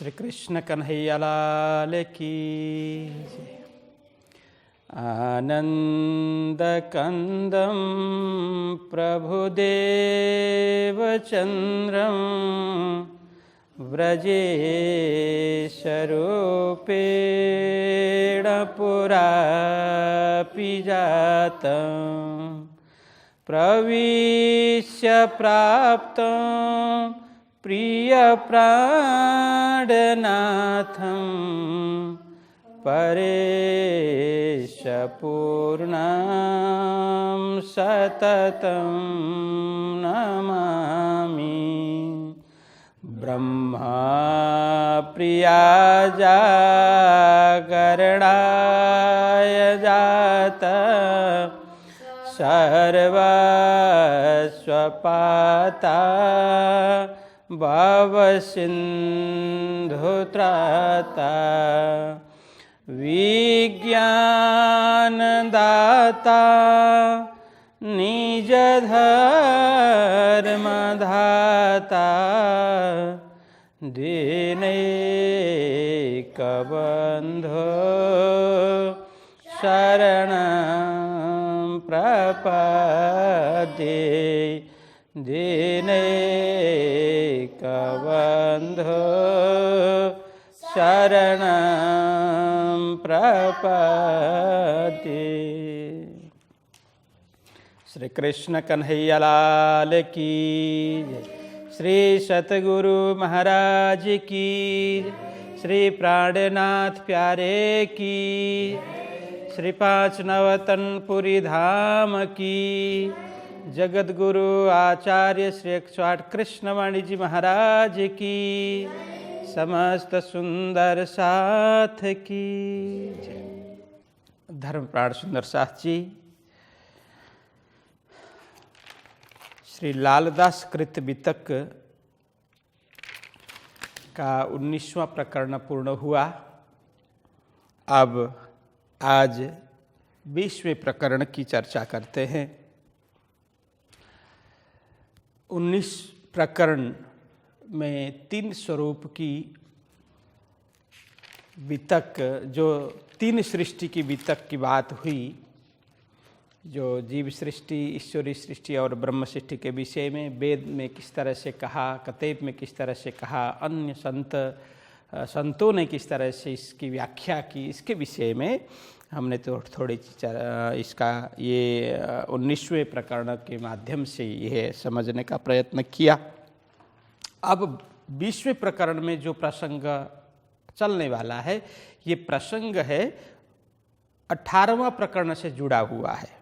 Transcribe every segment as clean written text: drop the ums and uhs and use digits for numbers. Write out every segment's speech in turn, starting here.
श्री कृष्ण कन्हैया लाल की जय। आनन्दकन्दं प्रभुदेवचन्द्रं व्रजेशरूपेण पुरापि जातं प्रविश्य प्राप्तं प्रियप्राणनाथं परेशपूर्णां सततं नमामि। ब्रह्मप्रिया जागरणाय जाता सर्वस्वपाता भवसिन्धुत्राता विज्ञानदाता निजधर्मधाता दीनैकबन्धो शरणं प्रपद्ये दीनैकबन्धो शरणं प्रपद्ये। श्री कृष्ण कन्हैया लाल की जय। श्री सतगुरु महाराज की, श्री प्राणनाथ प्यारे की, श्री पाँच नवतनपुरी धाम की, जगत गुरु आचार्य श्री 108 कृष्णवाणी जी महाराज की, समस्त सुंदर साथ की जय। धर्म प्राण सुंदर साथ जी श्री लालदास कृत वितक का 19वां प्रकरण पूर्ण हुआ। अब आज 20वें प्रकरण की चर्चा करते हैं। 19 प्रकरण में 3 स्वरूप की वितक, जो 3 सृष्टि की वितक की बात हुई, जो जीव सृष्टि, ईश्वरी सृष्टि और ब्रह्म सृष्टि के विषय में वेद में किस तरह से कहा, कतेब में किस तरह से कहा, अन्य संतों ने किस तरह से इसकी व्याख्या की, इसके विषय में हमने तो थोड़ी इसका ये 19वें प्रकरण के माध्यम से यह समझने का प्रयत्न किया। अब 20वें प्रकरण में जो प्रसंग चलने वाला है, ये प्रसंग है 18वां प्रकरण से जुड़ा हुआ है।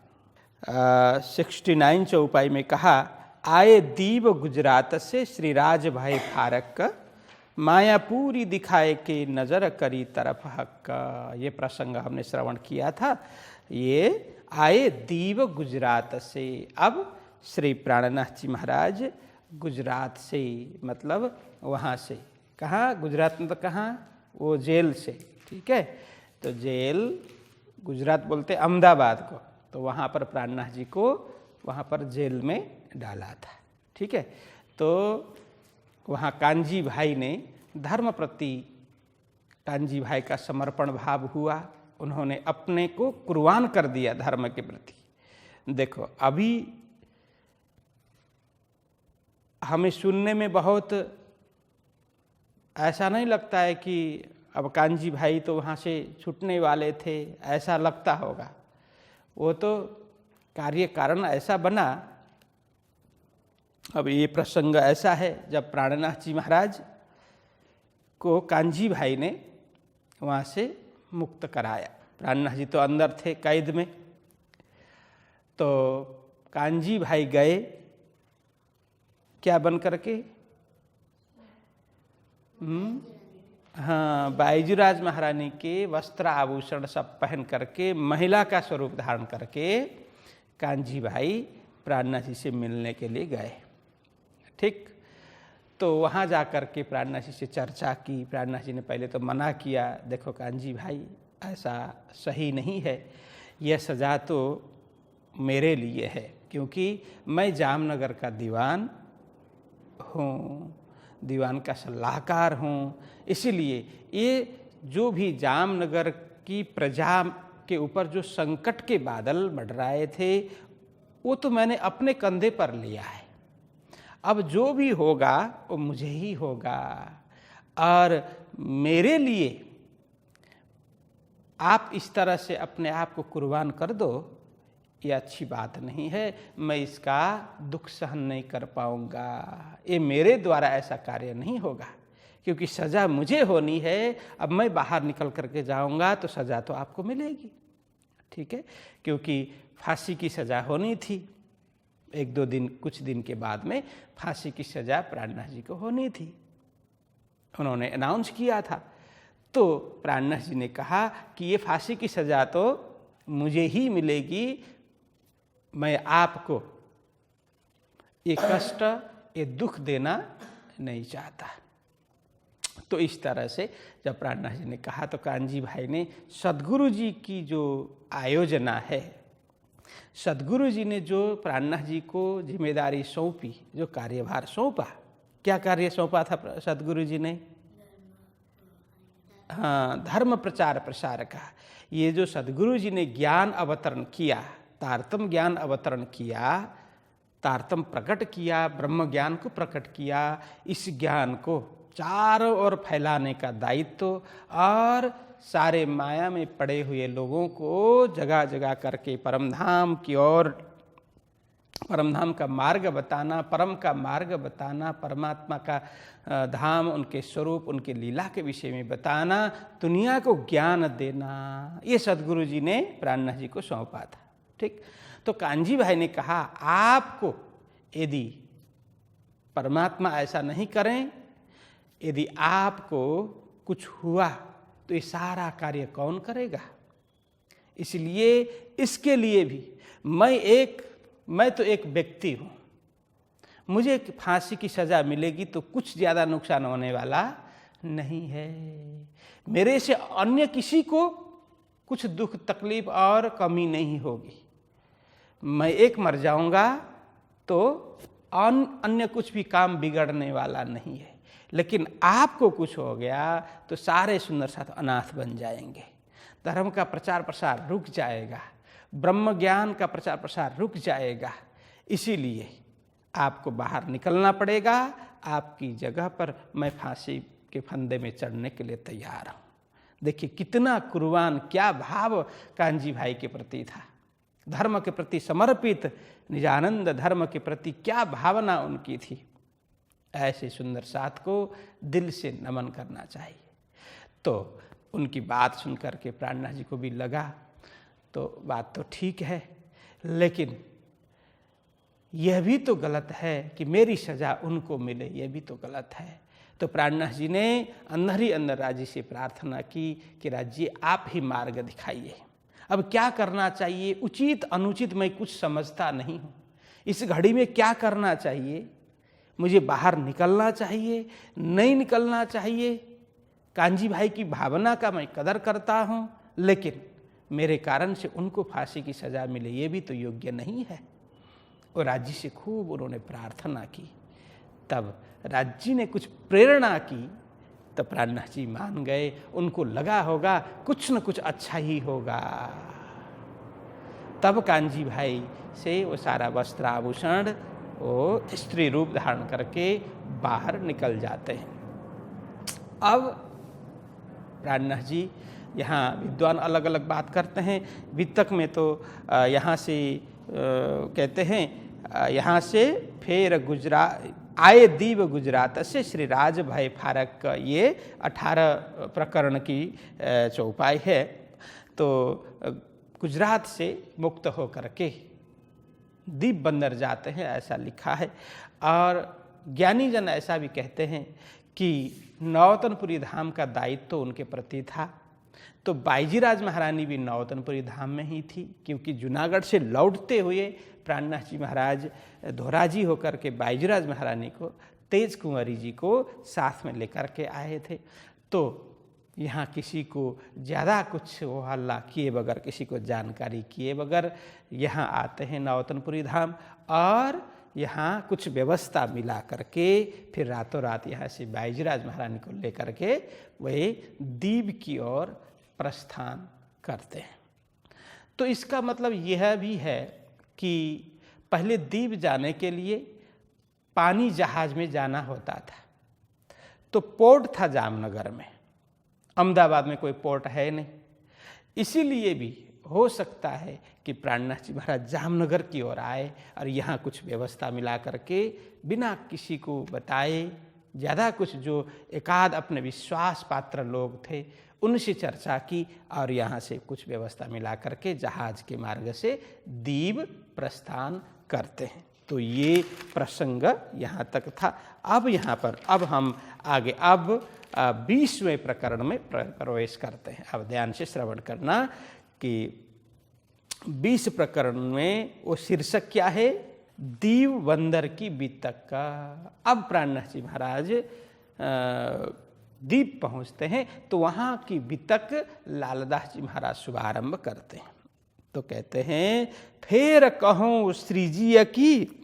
69 चौपाई में कहा, आए दीव गुजरात से श्री राज भाई फारक, माया पूरी दिखाए के नजर करी तरफ हक। ये प्रसंग हमने श्रवण किया था। ये आए दीव गुजरात से। अब श्री प्राणनाथ जी महाराज गुजरात से, मतलब वहाँ से, कहाँ गुजरात में, तो कहाँ, वो जेल से, ठीक है। तो जेल गुजरात बोलते अहमदाबाद को, तो वहाँ पर प्राणनाथ जी को वहाँ पर जेल में डाला था, ठीक है। तो वहाँ कांजी भाई ने धर्म प्रति, कांजी भाई का समर्पण भाव हुआ, उन्होंने अपने को कुर्बान कर दिया धर्म के प्रति। देखो, अभी हमें सुनने में बहुत ऐसा नहीं लगता है कि अब कांजी भाई तो वहाँ से छूटने वाले थे, ऐसा लगता होगा। वो तो कार्य कारण ऐसा बना। अब ये प्रसंग ऐसा है, जब प्राणनाथ जी महाराज को कांजी भाई ने वहाँ से मुक्त कराया। प्राणनाथ जी तो अंदर थे कैद में, तो कांजी भाई गए क्या बन करके, हाँ, बाईजूराज महारानी के वस्त्र आभूषण सब पहन करके, महिला का स्वरूप धारण करके कांजी भाई प्राणनाथ जी से मिलने के लिए गए, ठीक। तो वहाँ जा कर के प्राणनाथ जी से चर्चा की। प्राणनाथ जी ने पहले तो मना किया, देखो कांजी भाई ऐसा सही नहीं है, यह सज़ा तो मेरे लिए है, क्योंकि मैं जामनगर का दीवान हूँ। दीवान का सलाहकार हूँ। इसीलिए ये जो भी जामनगर की प्रजा के ऊपर जो संकट के बादल मंडराए थे वो तो मैंने अपने कंधे पर लिया है। अब जो भी होगा वो मुझे ही होगा, और मेरे लिए आप इस तरह से अपने आप को कुर्बान कर दो, ये अच्छी बात नहीं है। मैं इसका दुख सहन नहीं कर पाऊंगा, ये मेरे द्वारा ऐसा कार्य नहीं होगा, क्योंकि सज़ा मुझे होनी है। अब मैं बाहर निकल करके जाऊंगा तो सज़ा तो आपको मिलेगी, ठीक है, क्योंकि फांसी की सज़ा होनी थी। एक दो दिन, कुछ दिन के बाद में फांसी की सज़ा प्राणनाथ जी को होनी थी, उन्होंने अनाउंस किया था। तो प्राणनाथ जी ने कहा कि ये फांसी की सज़ा तो मुझे ही मिलेगी, मैं आपको ये कष्ट, ये दुख देना नहीं चाहता। तो इस तरह से जब प्राणनाथ जी ने कहा तो कान्जी भाई ने सद्गुरु जी की जो आयोजना है, सद्गुरु जी ने जो प्राणनाथ जी को जिम्मेदारी सौंपी, जो कार्यभार सौंपा, क्या कार्य सौंपा था सद्गुरु जी ने? हाँ, धर्म प्रचार प्रसार का। ये जो सद्गुरु जी ने ज्ञान अवतरण किया, तारतम ज्ञान अवतरण किया, तारतम प्रकट किया, ब्रह्म ज्ञान को प्रकट किया, इस ज्ञान को चारों ओर फैलाने का दायित्व और सारे माया में पड़े हुए लोगों को जगह जगह करके परमधाम की ओर, परमधाम का मार्ग बताना, परम का मार्ग बताना, परमात्मा का धाम, उनके स्वरूप, उनके लीला के विषय में बताना, दुनिया को ज्ञान देना, ये सद्गुरु जी ने प्राणनाथ जी को सौंपा था। ठीक, तो कान्जी भाई ने कहा आपको यदि परमात्मा ऐसा नहीं करें, यदि आपको कुछ हुआ तो ये सारा कार्य कौन करेगा? इसलिए इसके लिए भी मैं तो एक व्यक्ति हूँ, मुझे फांसी की सज़ा मिलेगी तो कुछ ज़्यादा नुकसान होने वाला नहीं है। मेरे से अन्य किसी को कुछ दुख तकलीफ और कमी नहीं होगी। मैं एक मर जाऊंगा तो अन्य कुछ भी काम बिगड़ने वाला नहीं है, लेकिन आपको कुछ हो गया तो सारे सुंदर साथ अनाथ बन जाएंगे, धर्म का प्रचार प्रसार रुक जाएगा, ब्रह्म ज्ञान का प्रचार प्रसार रुक जाएगा। इसीलिए आपको बाहर निकलना पड़ेगा। आपकी जगह पर मैं फांसी के फंदे में चढ़ने के लिए तैयार हूँ। देखिए कितना कुर्बान, क्या भाव कान्जी भाई के प्रति था, धर्म के प्रति समर्पित, निजानंद धर्म के प्रति क्या भावना उनकी थी। ऐसे सुंदर साथ को दिल से नमन करना चाहिए। तो उनकी बात सुनकर के प्राणनाथ जी को भी लगा तो बात तो ठीक है, लेकिन यह भी तो गलत है कि मेरी सज़ा उनको मिले, यह भी तो गलत है। तो प्राणनाथ जी ने अंदर ही अंदर राज जी से प्रार्थना की कि राज जी आप ही मार्ग दिखाइए, अब क्या करना चाहिए, उचित अनुचित मैं कुछ समझता नहीं हूँ। इस घड़ी में क्या करना चाहिए, मुझे बाहर निकलना चाहिए, नहीं निकलना चाहिए? कान्जी भाई की भावना का मैं कदर करता हूँ, लेकिन मेरे कारण से उनको फांसी की सज़ा मिले ये भी तो योग्य नहीं है। और राज्य से खूब उन्होंने प्रार्थना की। तब राज्य ने कुछ प्रेरणा की तो प्राणनाथ जी मान गए। उनको लगा होगा कुछ न कुछ अच्छा ही होगा। तब कान्जी भाई से वो सारा वस्त्र आभूषण वो स्त्री रूप धारण करके बाहर निकल जाते हैं। अब प्राणनाथ जी यहाँ विद्वान अलग अलग बात करते हैं। वितक में तो यहाँ से कहते हैं, यहाँ से फिर आए दीव गुजरात से श्री राज भाई फारक का ये 18 प्रकरण की चौपाई है। तो गुजरात से मुक्त होकर के दीप बंदर जाते हैं, ऐसा लिखा है। और ज्ञानी जन ऐसा भी कहते हैं कि नौतनपुरी धाम का दायित्व तो उनके प्रति था। तो बाईजीराज महारानी भी नौतनपुरी धाम में ही थी, क्योंकि जूनागढ़ से लौटते हुए प्राणनाथ जी महाराज धोराजी होकर के बाईजीराज महारानी को, तेज कुंवरी जी को साथ में लेकर के आए थे। तो यहाँ किसी को ज़्यादा कुछ वो हल्ला किए बगैर, किसी को जानकारी किए बगैर यहाँ आते हैं नौतनपुरी धाम। और यहाँ कुछ व्यवस्था मिला करके फिर रातों रात यहाँ से बाईजीराज महारानी को लेकर के वे दीव की ओर प्रस्थान करते हैं। तो इसका मतलब यह भी है कि पहले दीव जाने के लिए पानी जहाज में जाना होता था, तो पोर्ट था जामनगर में, अहमदाबाद में कोई पोर्ट है नहीं। इसीलिए भी हो सकता है कि प्राणनाथ जी महाराज जामनगर की ओर आए और यहाँ कुछ व्यवस्था मिला करके बिना किसी को बताए, ज़्यादा कुछ जो एकाध अपने विश्वास पात्र लोग थे उनसे चर्चा की और यहाँ से कुछ व्यवस्था मिला करके जहाज के मार्ग से दीव प्रस्थान करते हैं। तो ये प्रसंग यहाँ तक था। अब यहाँ पर अब हम आगे 20वें प्रकरण में प्रवेश करते हैं। अब ध्यान से श्रवण करना कि 20 प्रकरण में वो शीर्षक क्या है, दीव बंदर की बीतक का। अब प्राणनाथ जी महाराज दीप पहुँचते हैं तो वहाँ की बीतक लालदास जी महाराज शुभारंभ करते हैं। तो कहते हैं, फेर कहूँ श्रीजीय की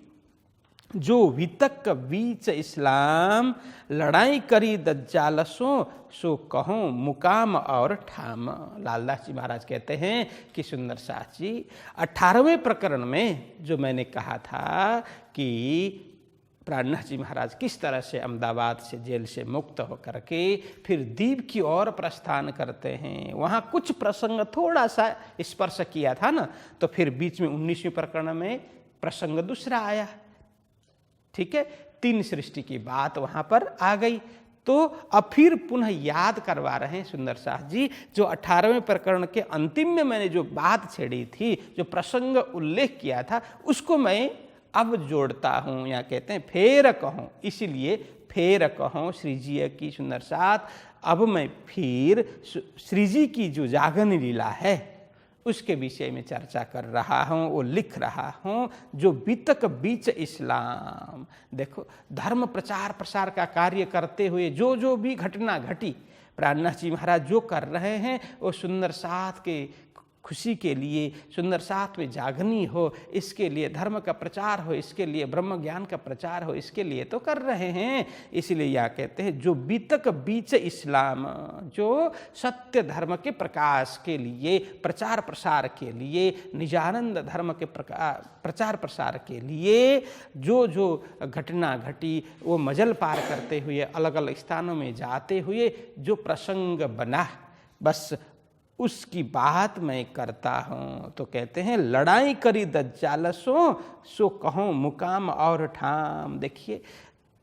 जो वितक बीच इस्लाम लड़ाई करी दज्जालसों सो कहूँ मुकाम और ठाम। लालदास जी महाराज कहते हैं कि सुंदर साथ जी 18वें प्रकरण में जो मैंने कहा था कि प्राणनाथ जी महाराज किस तरह से अहमदाबाद से जेल से मुक्त होकर के फिर दीव की ओर प्रस्थान करते हैं, वहाँ कुछ प्रसंग थोड़ा सा स्पर्श किया था ना, तो फिर बीच में 19वें प्रकरण में प्रसंग दूसरा आया। ठीक है, 3 सृष्टि की बात वहाँ पर आ गई। तो अब फिर पुनः याद करवा रहे हैं सुंदर साथ जी, जो 18वें प्रकरण के अंतिम में मैंने जो बात छेड़ी थी, जो प्रसंग उल्लेख किया था, उसको मैं अब जोड़ता हूँ। यहाँ कहते हैं फेर कहूँ, इसीलिए फेर कहूँ श्रीजी की सुंदर साथ। अब मैं फिर श्रीजी की जो जागरण लीला है उसके विषय में चर्चा कर रहा हूँ, वो लिख रहा हूँ। जो बीतक बीच इस्लाम, देखो धर्म प्रचार प्रसार का कार्य करते हुए जो जो भी घटना घटी, प्राणनाथ जी महाराज जो कर रहे हैं वो सुंदर साथ के खुशी के लिए, सुंदर साथ में जागनी हो, इसके लिए धर्म का प्रचार हो, इसके लिए ब्रह्म ज्ञान का प्रचार हो, इसके लिए तो कर रहे हैं। इसलिए यहाँ कहते हैं जो बीतक बीच इस्लाम, जो सत्य धर्म के प्रकाश के लिए, प्रचार प्रसार के लिए, निजानंद धर्म के प्रचार प्रसार के लिए जो जो घटना घटी, वो मजल पार करते हुए अलग अलग स्थानों में जाते हुए जो प्रसंग बना, बस उसकी बात मैं करता हूँ। तो कहते हैं लड़ाई करी दज्जालसों सो कहूँ मुकाम और ठाम। देखिए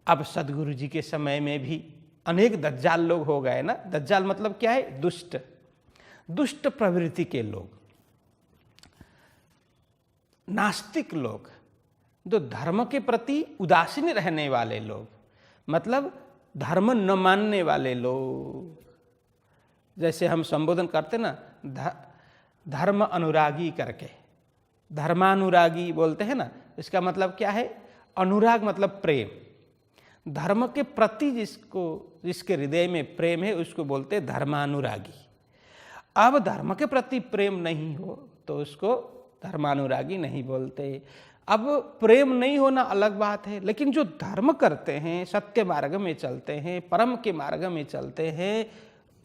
अब सदगुरु जी के समय में भी अनेक दज्जाल लोग हो गए ना। दज्जाल मतलब क्या है, दुष्ट, दुष्ट प्रवृत्ति के लोग, नास्तिक लोग, जो धर्म के प्रति उदासीन रहने वाले लोग, मतलब धर्म न मानने वाले लोग। जैसे हम संबोधन करते ना धर्म अनुरागी करके, धर्मानुरागी बोलते हैं ना, इसका मतलब क्या है, अनुराग मतलब प्रेम, धर्म के प्रति जिसके हृदय में प्रेम है उसको बोलते हैं धर्मानुरागी। अब धर्म के प्रति प्रेम नहीं हो तो उसको धर्मानुरागी नहीं बोलते। अब प्रेम नहीं होना अलग बात है, लेकिन जो धर्म करते हैं, सत्य मार्ग में चलते हैं, परम के मार्ग में चलते हैं,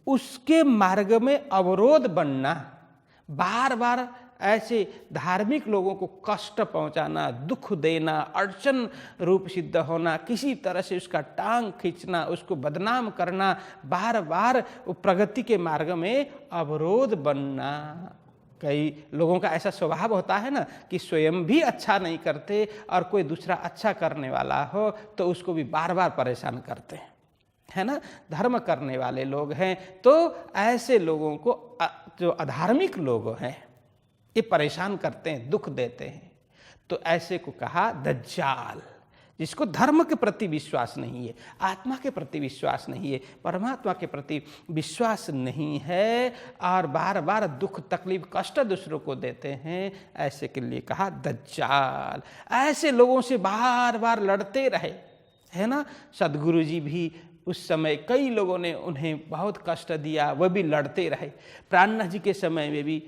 उसके मार्ग में अवरोध बनना, बार बार ऐसे धार्मिक लोगों को कष्ट पहुंचाना, दुख देना, अड़चन रूप सिद्ध होना, किसी तरह से उसका टांग खींचना, उसको बदनाम करना, बार बार प्रगति के मार्ग में अवरोध बनना। कई लोगों का ऐसा स्वभाव होता है ना कि स्वयं भी अच्छा नहीं करते और कोई दूसरा अच्छा करने वाला हो तो उसको भी बार बार परेशान करते हैं, है ना। धर्म करने वाले लोग हैं तो ऐसे लोगों को जो अधार्मिक लोग हैं ये परेशान करते हैं, दुख देते हैं। तो ऐसे को कहा दज्जाल, जिसको धर्म के प्रति विश्वास नहीं है, आत्मा के प्रति विश्वास नहीं है, परमात्मा के प्रति विश्वास नहीं है और बार बार दुख तकलीफ कष्ट दूसरों को देते हैं, ऐसे के लिए कहा दज्जाल। ऐसे लोगों से बार बार लड़ते रहे, है ना। सदगुरु जी भी उस समय कई लोगों ने उन्हें बहुत कष्ट दिया, वह भी लड़ते रहे। प्राणनाथ जी के समय में भी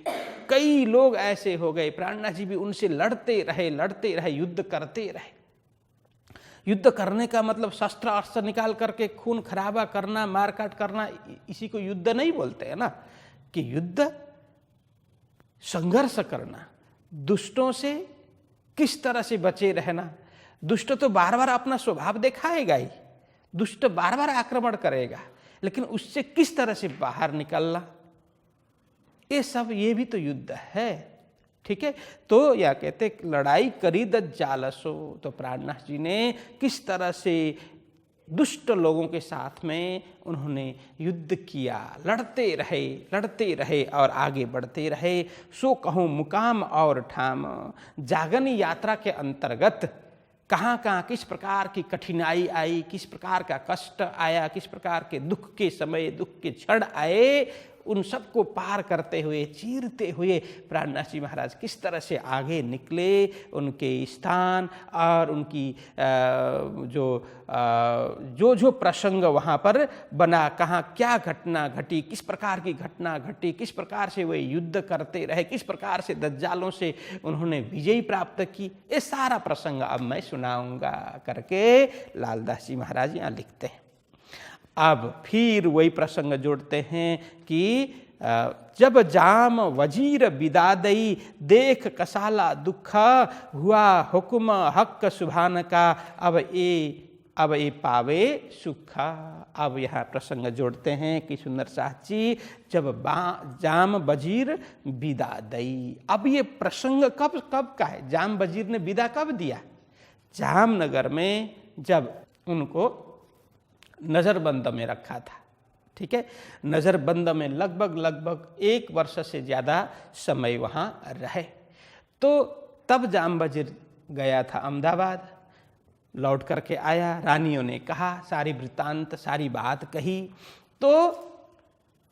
कई लोग ऐसे हो गए, प्राणनाथ जी भी उनसे लड़ते रहे, युद्ध करते रहे। युद्ध करने का मतलब शस्त्र अस्त्र निकाल करके खून खराबा करना, मारकाट करना, इसी को युद्ध नहीं बोलते हैं ना। कि युद्ध संघर्ष करना, दुष्टों से किस तरह से बचे रहना। दुष्ट तो बार बार अपना स्वभाव दिखाएगा ही, दुष्ट बार बार आक्रमण करेगा, लेकिन उससे किस तरह से बाहर निकलना, ये सब ये भी तो युद्ध है। ठीक है, तो या कहते लड़ाई करी द जालसो, तो प्राणनाथ जी ने किस तरह से दुष्ट लोगों के साथ में उन्होंने युद्ध किया, लड़ते रहे और आगे बढ़ते रहे। सो कहूँ मुकाम और ठाम, जागनी यात्रा के अंतर्गत कहाँ कहाँ किस प्रकार की कठिनाई आई, किस प्रकार का कष्ट आया, किस प्रकार के दुख के समय, दुख के क्षण आए, उन सबको पार करते हुए, चीरते हुए प्राणनाथ जी महाराज किस तरह से आगे निकले, उनके स्थान और उनकी जो प्रसंग वहाँ पर बना, कहाँ क्या घटना घटी, किस प्रकार की घटना घटी, किस प्रकार से वे युद्ध करते रहे, किस प्रकार से दज्जालों से उन्होंने विजय प्राप्त की, ये सारा प्रसंग अब मैं सुनाऊंगा करके लालदास जी महाराज यहाँ लिखते हैं। अब फिर वही प्रसंग जोड़ते हैं कि जब जाम वजीर बिदादई, देख कसाला दुख, हुआ हुक्म हक सुभान का, अब ये पावे सुख। अब यहाँ प्रसंग जोड़ते हैं कि सुंदर साथ जी, जब जाम वजीर बिदादई, अब ये प्रसंग कब का है? जाम वजीर ने विदा कब दिया? जामनगर में जब उनको नज़रबंद में रखा था। ठीक है, नज़रबंद में लगभग 1 वर्ष से ज़्यादा समय वहाँ रहे। तो तब जाम वजीर गया था अहमदाबाद, लौट करके आया, रानियों ने कहा, सारी वृत्तांत सारी बात कही। तो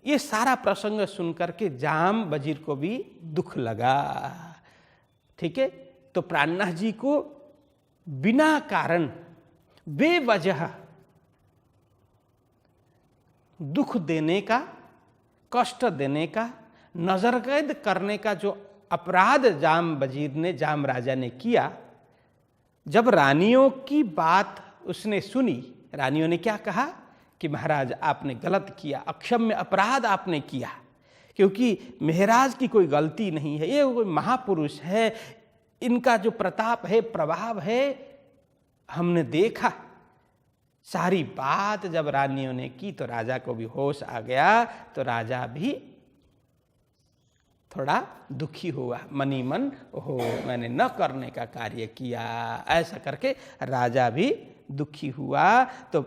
ये सारा प्रसंग सुन करके जाम वजीर को भी दुख लगा। ठीक है, तो प्राणनाथ जी को बिना कारण बेवजह दुख देने का, कष्ट देने का, नजरकैद करने का जो अपराध जाम वजीर ने, जाम राजा ने किया, जब रानियों की बात उसने सुनी, रानियों ने क्या कहा कि महाराज आपने गलत किया, अक्षम्य अपराध आपने किया, क्योंकि महाराज की कोई गलती नहीं है, ये कोई महापुरुष है, इनका जो प्रताप है, प्रभाव है, हमने देखा। सारी बात जब रानियों ने की तो राजा को भी होश आ गया, तो राजा भी थोड़ा दुखी हुआ, मनी मन, ओहो मैंने न करने का कार्य किया, ऐसा करके राजा भी दुखी हुआ। तो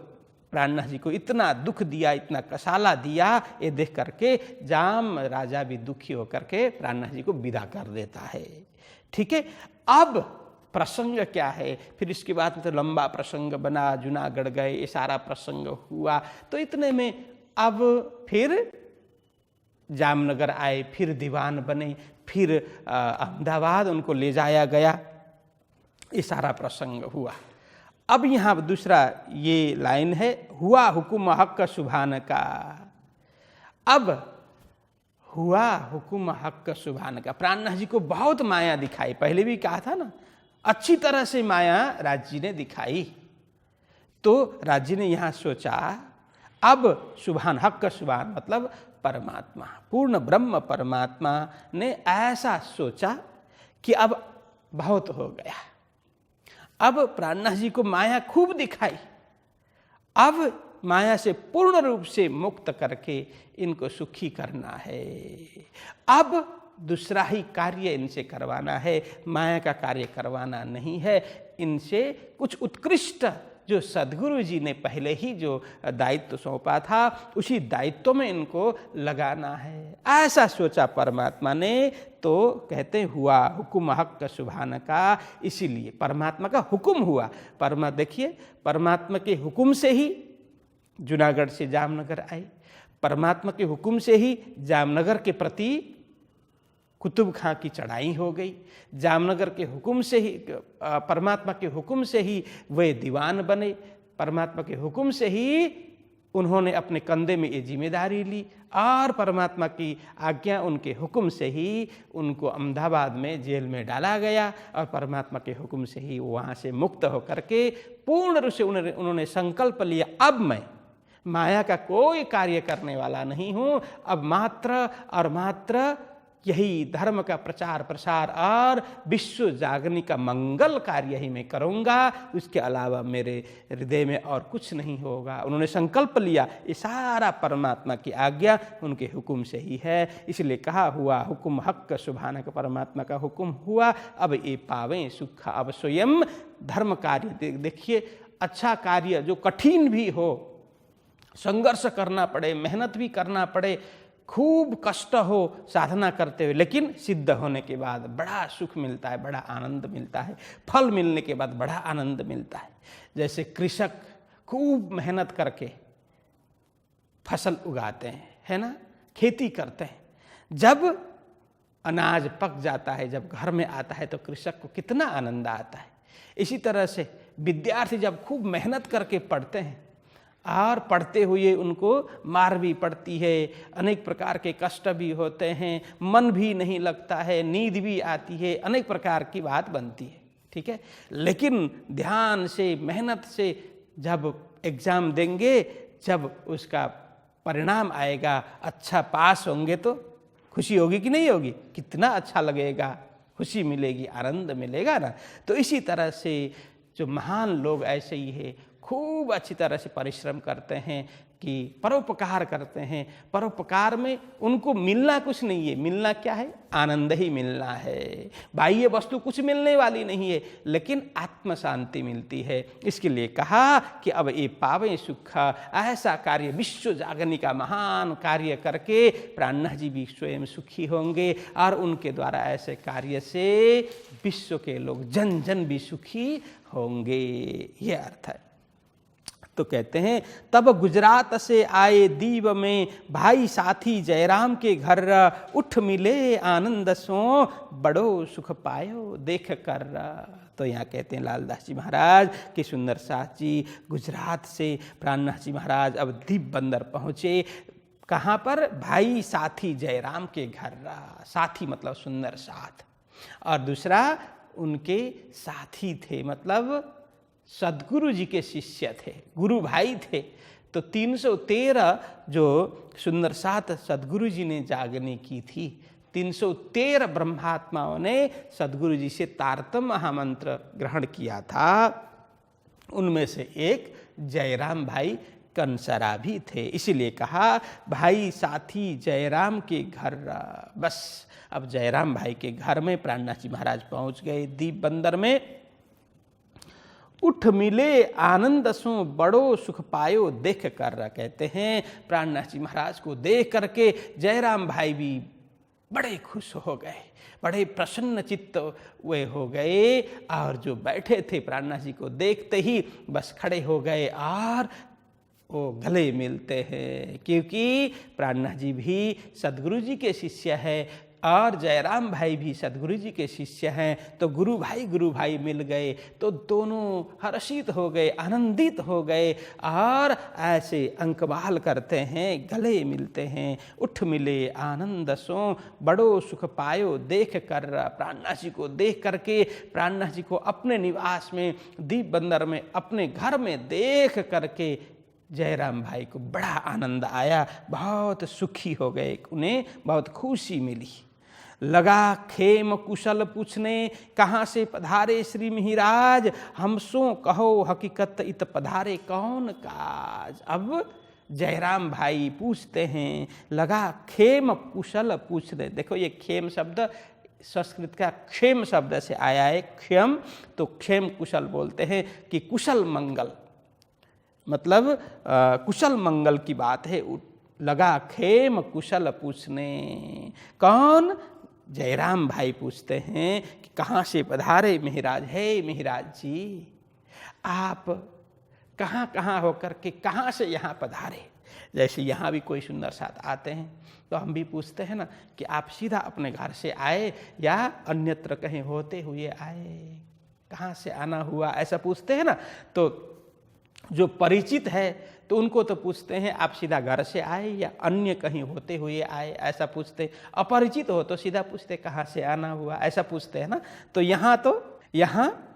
प्राणनाथ जी को इतना दुख दिया, इतना कसाला दिया, ये देख करके जाम राजा भी दुखी होकर के प्राणनाथ जी को विदा कर देता है। ठीक है, अब प्रसंग क्या है? फिर इसके बाद तो लंबा प्रसंग बना, जूनागढ़ गए, ये सारा प्रसंग हुआ। तो इतने में अब फिर जामनगर आए, फिर दीवान बने, फिर अहमदाबाद उनको ले जाया गया, ये सारा प्रसंग हुआ। अब यहाँ दूसरा ये लाइन है, हुआ हुकुम हक सुभान का। अब हुआ हुकुम हक सुभान का, प्राणनाथ जी को बहुत माया दिखाई, पहले भी कहा था ना, अच्छी तरह से माया राज जी ने दिखाई। तो राज जी ने यहाँ सोचा, अब सुभान, हक सुभान मतलब परमात्मा, पूर्ण ब्रह्म परमात्मा ने ऐसा सोचा कि अब बहुत हो गया, अब प्राणनाथ जी को माया खूब दिखाई, अब माया से पूर्ण रूप से मुक्त करके इनको सुखी करना है, अब दूसरा ही कार्य इनसे करवाना है, माया का कार्य करवाना नहीं है, इनसे कुछ उत्कृष्ट जो सद्गुरु जी ने पहले ही जो दायित्व सौंपा था, उसी दायित्व में इनको लगाना है, ऐसा सोचा परमात्मा ने। तो कहते हुआ हुकुम हक सुभान का, इसीलिए परमात्मा का हुक्म हुआ। देखिए, परमात्मा के हुक्म से ही जूनागढ़ से जामनगर आए, परमात्मा के हुक्म से ही जामनगर के प्रति कुतुब खां की चढ़ाई हो गई, जामनगर के हुक्म से ही, परमात्मा के हुक्म से ही वे दीवान बने, परमात्मा के हुक्म से ही उन्होंने अपने कंधे में ये जिम्मेदारी ली और परमात्मा की आज्ञा, उनके हुक्म से ही उनको अहमदाबाद में जेल में डाला गया और परमात्मा के हुक्म से ही वहाँ से मुक्त होकर के पूर्ण रूप से उन्होंने संकल्प लिया, अब मैं माया का कोई कार्य करने वाला नहीं हूँ, अब मात्र और मात्र यही धर्म का प्रचार प्रसार और विश्व जागरण का मंगल कार्य ही मैं करूँगा, उसके अलावा मेरे हृदय में और कुछ नहीं होगा। उन्होंने संकल्प लिया, ये सारा परमात्मा की आज्ञा उनके हुक्म से ही है। इसलिए कहा हुआ हुक्म हक सुभानक, परमात्मा का हुक्म हुआ, अब ये पावें सुख। अब स्वयं धर्म कार्य देखिए, अच्छा कार्य जो कठिन भी हो, संघर्ष करना पड़े, मेहनत भी करना पड़े, खूब कष्ट हो साधना करते हुए, लेकिन सिद्ध होने के बाद बड़ा सुख मिलता है, बड़ा आनंद मिलता है। फल मिलने के बाद बड़ा आनंद मिलता है। जैसे कृषक खूब मेहनत करके फसल उगाते हैं, है ना, खेती करते हैं, जब अनाज पक जाता है, जब घर में आता है तो कृषक को कितना आनंद आता है। इसी तरह से विद्यार्थी जब खूब मेहनत करके पढ़ते हैं और पढ़ते हुए उनको मार भी पड़ती है, अनेक प्रकार के कष्ट भी होते हैं, मन भी नहीं लगता है, नींद भी आती है, अनेक प्रकार की बात बनती है, ठीक है। लेकिन ध्यान से मेहनत से जब एग्ज़ाम देंगे, जब उसका परिणाम आएगा, अच्छा पास होंगे तो खुशी होगी कि नहीं होगी, कितना अच्छा लगेगा, खुशी मिलेगी, आनंद मिलेगा ना। तो इसी तरह से जो महान लोग ऐसे ही है, खूब अच्छी तरह से परिश्रम करते हैं कि परोपकार करते हैं। परोपकार में उनको मिलना कुछ नहीं है, मिलना क्या है, आनंद ही मिलना है। बाह्य वस्तु कुछ मिलने वाली नहीं है, लेकिन आत्म शांति मिलती है। इसके लिए कहा कि अब ये पावें सुख, ऐसा कार्य विश्व जागरण का महान कार्य करके प्राणनाथ जी भी स्वयं सुखी होंगे और उनके द्वारा ऐसे कार्य से विश्व के लोग जन जन भी सुखी होंगे, ये अर्थ है। तो कहते हैं, तब गुजरात से आए दीव में भाई साथी जयराम के घर, उठ मिले आनंद सो बड़ो सुख पायो देख कर। तो यहाँ कहते हैं लालदास जी महाराज कि सुंदर साथ जी गुजरात से प्राणनाथ जी महाराज अब दीप बंदर पहुँचे। कहाँ पर, भाई साथी जयराम के घर। साथी मतलब सुंदर साथ, और दूसरा उनके साथी थे, मतलब सदगुरु जी के शिष्य थे, गुरु भाई थे। तो 313 जो सुंदर साथ सदगुरु जी ने जागने की थी, 313 ब्रह्मात्माओं ने सदगुरु जी से तारतम महामंत्र ग्रहण किया था। उनमें से एक जयराम भाई कंसरा भी थे। इसीलिए कहा भाई साथी जयराम के घर। बस अब जयराम भाई के घर में प्राणनाथ जी महाराज पहुंच गए दीप बंदर में। उठ मिले आनंद सो बड़ो सुख पायो देख कर। कहते हैं प्राणनाथ जी महाराज को देख करके जयराम भाई भी बड़े खुश हो गए, बड़े प्रसन्न चित्त वे हो गए, और जो बैठे थे प्राणनाथ जी को देखते ही बस खड़े हो गए और वो गले मिलते हैं, क्योंकि प्राणनाथ जी भी सदगुरु जी के शिष्य है और जयराम भाई भी सदगुरु जी के शिष्य हैं। तो गुरु भाई मिल गए तो दोनों हर्षित हो गए, आनंदित हो गए और ऐसे अंकबाल करते हैं, गले मिलते हैं। उठ मिले आनंद सो बड़ो सुख पायो देख कर। प्राणनाथ जी को देख करके प्राणनाथ जी को अपने निवास में दीप बंदर में अपने घर में देख करके जयराम भाई को बड़ा आनंद आया, बहुत सुखी हो गए, उन्हें बहुत खुशी मिली। लगा खेम कुशल पूछने कहाँ से पधारे श्री मिहिराज, हमसो कहो हकीकत इत पधारे कौन काज। अब जयराम भाई पूछते हैं, लगा खेम कुशल पूछने। देखो ये खेम शब्द संस्कृत का क्षेम शब्द से आया है, क्षेम, तो क्षेम कुशल बोलते हैं कि कुशल मंगल, मतलब कुशल मंगल की बात है। लगा खेम कुशल पूछने, कौन, जयराम भाई पूछते हैं कि कहाँ से पधारे मिहिराज। है मिहिराज जी, आप कहाँ कहाँ होकर के कहाँ से यहाँ पधारे। जैसे यहाँ भी कोई सुंदर साथ आते हैं तो हम भी पूछते हैं ना कि आप सीधा अपने घर से आए या अन्यत्र कहीं होते हुए आए, कहाँ से आना हुआ, ऐसा पूछते हैं ना। तो जो परिचित है तो उनको तो पूछते हैं आप सीधा घर से आए या अन्य कहीं होते हुए आए, ऐसा पूछते। अपरिचित हो तो सीधा पूछते कहाँ से आना हुआ, ऐसा पूछते हैं ना। तो यहाँ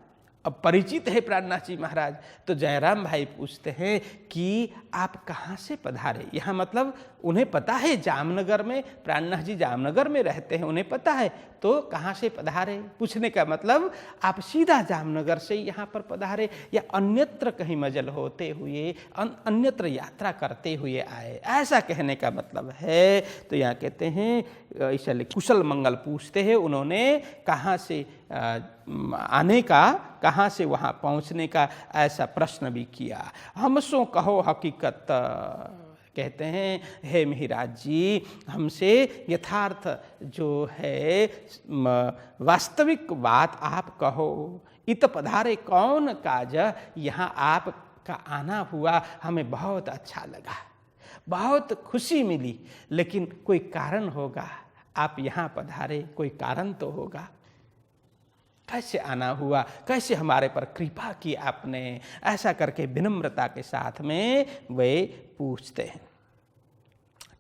अब परिचित है प्राणनाथ जी महाराज, तो जयराम भाई पूछते हैं कि आप कहाँ से पधारे। यहाँ मतलब उन्हें पता है जामनगर में, प्राणनाथ जी जामनगर में रहते हैं, उन्हें पता है, तो कहाँ से पधारे पूछने का मतलब आप सीधा जामनगर से यहाँ पर पधारे या अन्यत्र कहीं मजल होते हुए अन्यत्र यात्रा करते हुए आए, ऐसा कहने का मतलब है। तो यहाँ कहते हैं इसलिए कुशल मंगल पूछते हैं उन्होंने, कहाँ से आने का, कहाँ से वहाँ पहुँचने का ऐसा प्रश्न भी किया। हमसो कहो हकीकत, कहते हैं हे मिहिराज जी हमसे यथार्थ जो है वास्तविक बात आप कहो। इत पधारे कौन काज, यहाँ आपका आना हुआ हमें बहुत अच्छा लगा, बहुत खुशी मिली, लेकिन कोई कारण होगा, आप यहाँ पधारे कोई कारण तो होगा। कैसे आना हुआ, कैसे हमारे पर कृपा की आपने, ऐसा करके विनम्रता के साथ में वे पूछते हैं।